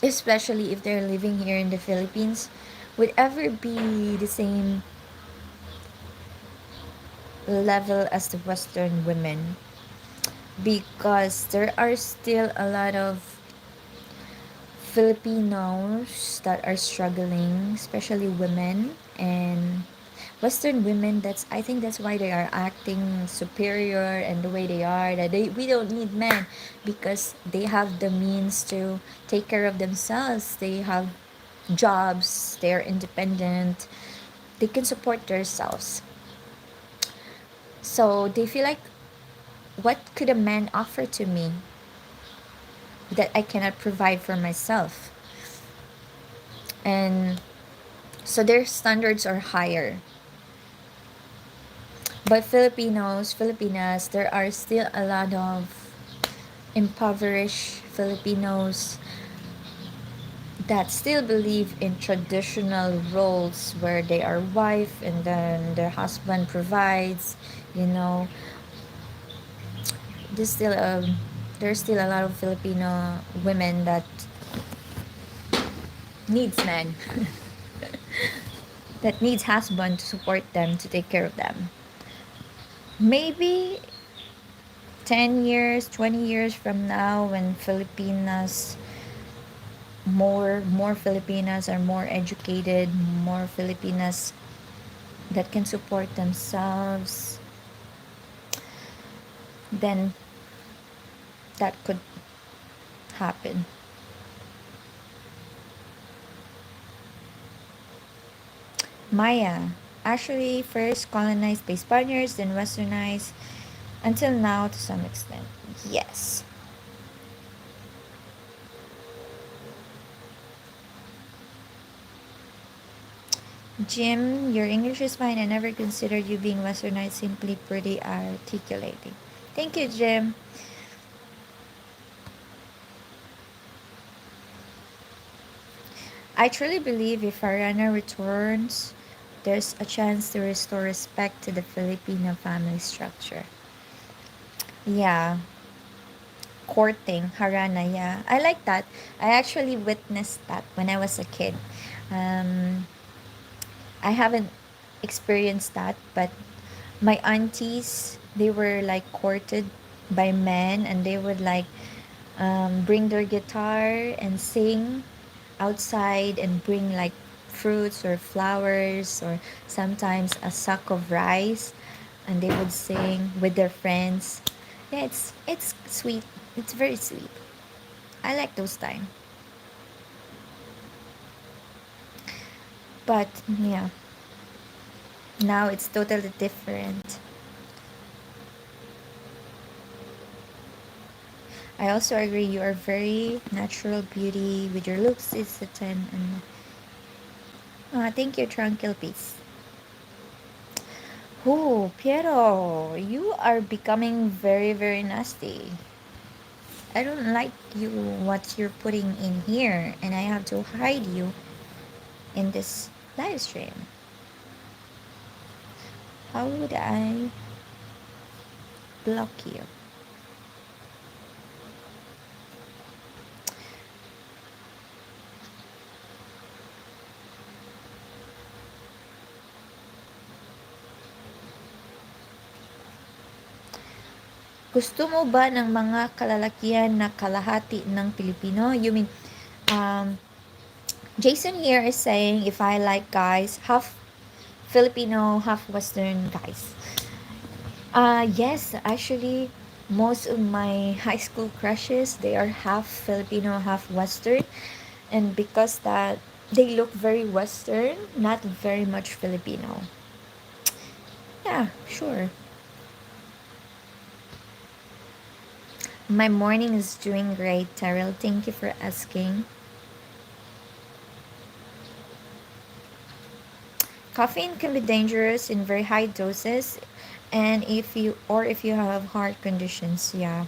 S1: especially if they're living here in the Philippines, would ever be the same level as the Western women, because there are still a lot of Filipinos that are struggling, especially women and Western women. That's, I think that's why they are acting superior and the way they are. That we don't need men because they have the means to take care of themselves. They have jobs. They are independent. They can support themselves. So they feel like, what could a man offer to me that I cannot provide for myself? And so their standards are higher. But Filipinas, there are still a lot of impoverished Filipinos that still believe in traditional roles where they are wife and then their husband provides, you know. There's still there's still a lot of Filipino women that needs men that needs husband to support them, to take care of them. Maybe 10 years, 20 years from now, when Filipinas, more Filipinas are more educated, more Filipinas that can support themselves, then that could happen. Maya, actually first colonized by Spaniards, then westernized until now to some extent. Yes. Jim, your English is fine. I never considered you being westernized, simply pretty articulating. Thank you, Jim. I truly believe if Ariana returns, there's a chance to restore respect to the Filipino family structure. Yeah, courting Harana, yeah. I like that. I actually witnessed that when I was a kid. Um, I haven't experienced that, but my aunties, they were like courted by men, and they would like bring their guitar and sing outside and bring like fruits or flowers or sometimes a sack of rice, and they would sing with their friends. Yeah, it's sweet. It's very sweet. I like those time. But yeah, now it's totally different. I also agree, you are very natural beauty with your looks. It's a 10. And thank you, Tranquil Peace. Oh, Piero, you are becoming very, very nasty. I don't like you, what you're putting in here, and I have to hide you in this live stream. How would I block you? Gusto mo ba ng mga kalalakihan na kalahati ng Pilipino? You mean, Jason here is saying if I like guys, half Filipino, half Western guys. Yes, actually, most of my high school crushes, they are half Filipino, half Western. And because that, they look very Western, not very much Filipino. Yeah, sure. My morning is doing great, Terrell. Thank you for asking. Caffeine can be dangerous in very high doses, and if you have heart conditions, yeah.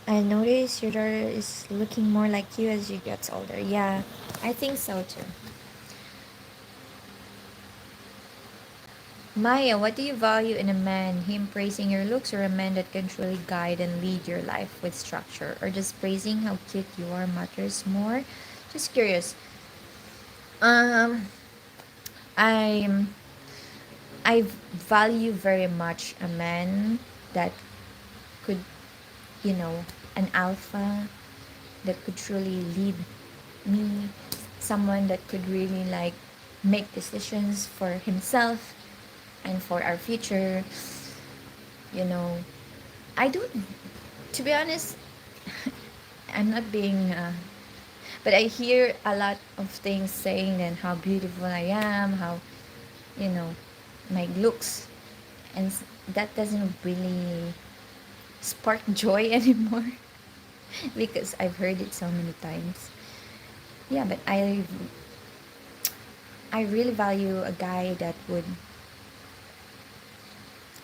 S1: I notice your daughter is looking more like you as you get older. Yeah, I think so too. Maya, what do you value in a man? Him praising your looks, or a man that can truly guide and lead your life with structure? Or just praising how cute you are matters more? Just curious. Um, I'm I value very much a man that could, you know, an alpha that could truly lead me, someone that could really like make decisions for himself and for our future. You know, I don't, to be honest, I'm not being, but I hear a lot of things saying then how beautiful I am, how, you know, my looks, and that doesn't really spark joy anymore because I've heard it so many times. Yeah, but I really value a guy that would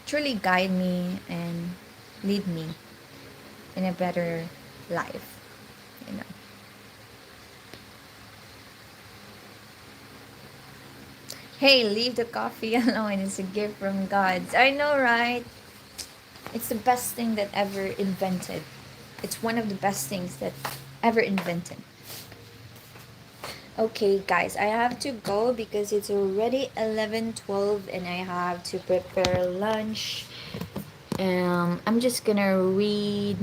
S1: truly guide me and lead me in a better life, you know. Hey, leave the coffee alone. It's a gift from God. I know, right? It's the best thing that ever invented. It's one of the best things that ever invented. Okay, guys, I have to go because it's already 11:12 and I have to prepare lunch. I'm just gonna read.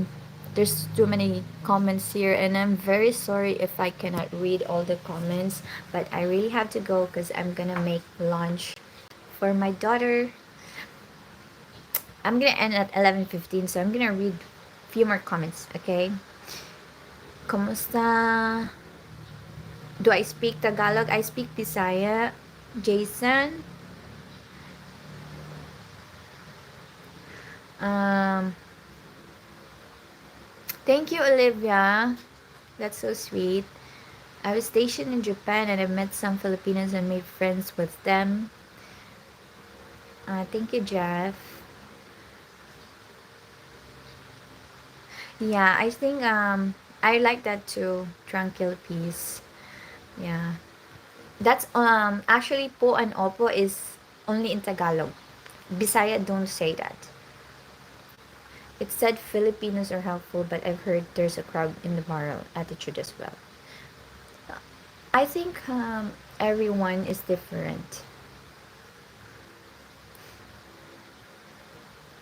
S1: There's too many comments here, and I'm very sorry if I cannot read all the comments, but I really have to go because I'm gonna make lunch for my daughter. I'm gonna end at 11:15, so I'm gonna read a few more comments, okay? Kumusta? Do I speak Tagalog? I speak Bisaya. Jason? Um, Thank you, Olivia. That's so sweet. I was stationed in Japan and I met some Filipinos and made friends with them. Thank you, Jeff. Yeah, I think I like that too. Tranquil peace. Yeah. That's actually po and opo is only in Tagalog. Bisaya don't say that. It said Filipinos are helpful, but I've heard there's a crowd in the moral attitude as well. I think everyone is different,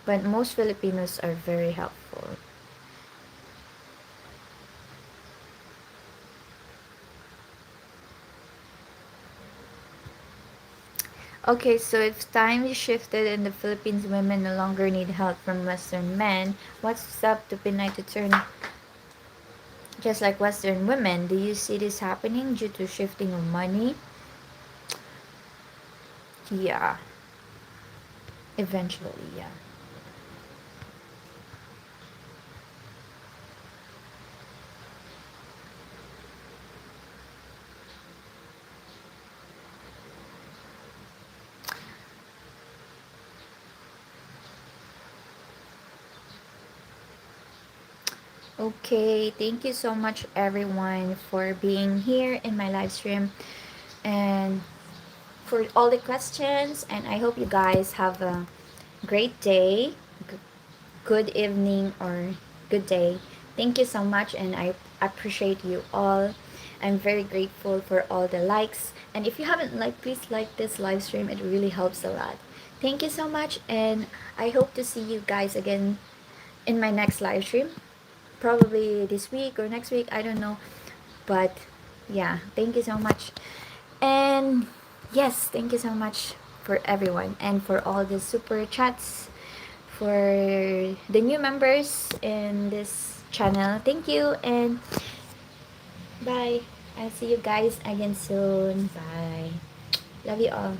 S1: but most Filipinos are very helpful. Okay, so if time shifted and the Philippines women no longer need help from Western men, what's up to Pinay to turn just like Western women? Do you see this happening due to shifting of money? Yeah, eventually, yeah. Okay, thank you so much everyone for being here in my live stream and for all the questions, and I hope you guys have a great day, good evening or good day. Thank you so much and I appreciate you all. I'm very grateful for all the likes, and if you haven't liked, please like this live stream. It really helps a lot. Thank you so much, and I hope to see you guys again in my next live stream, probably this week or next week, I don't know, but yeah, thank you so much. And yes, thank you so much for everyone and for all the super chats, for the new members in this channel. Thank you, and Bye. I'll see you guys again soon. Bye. Love you all.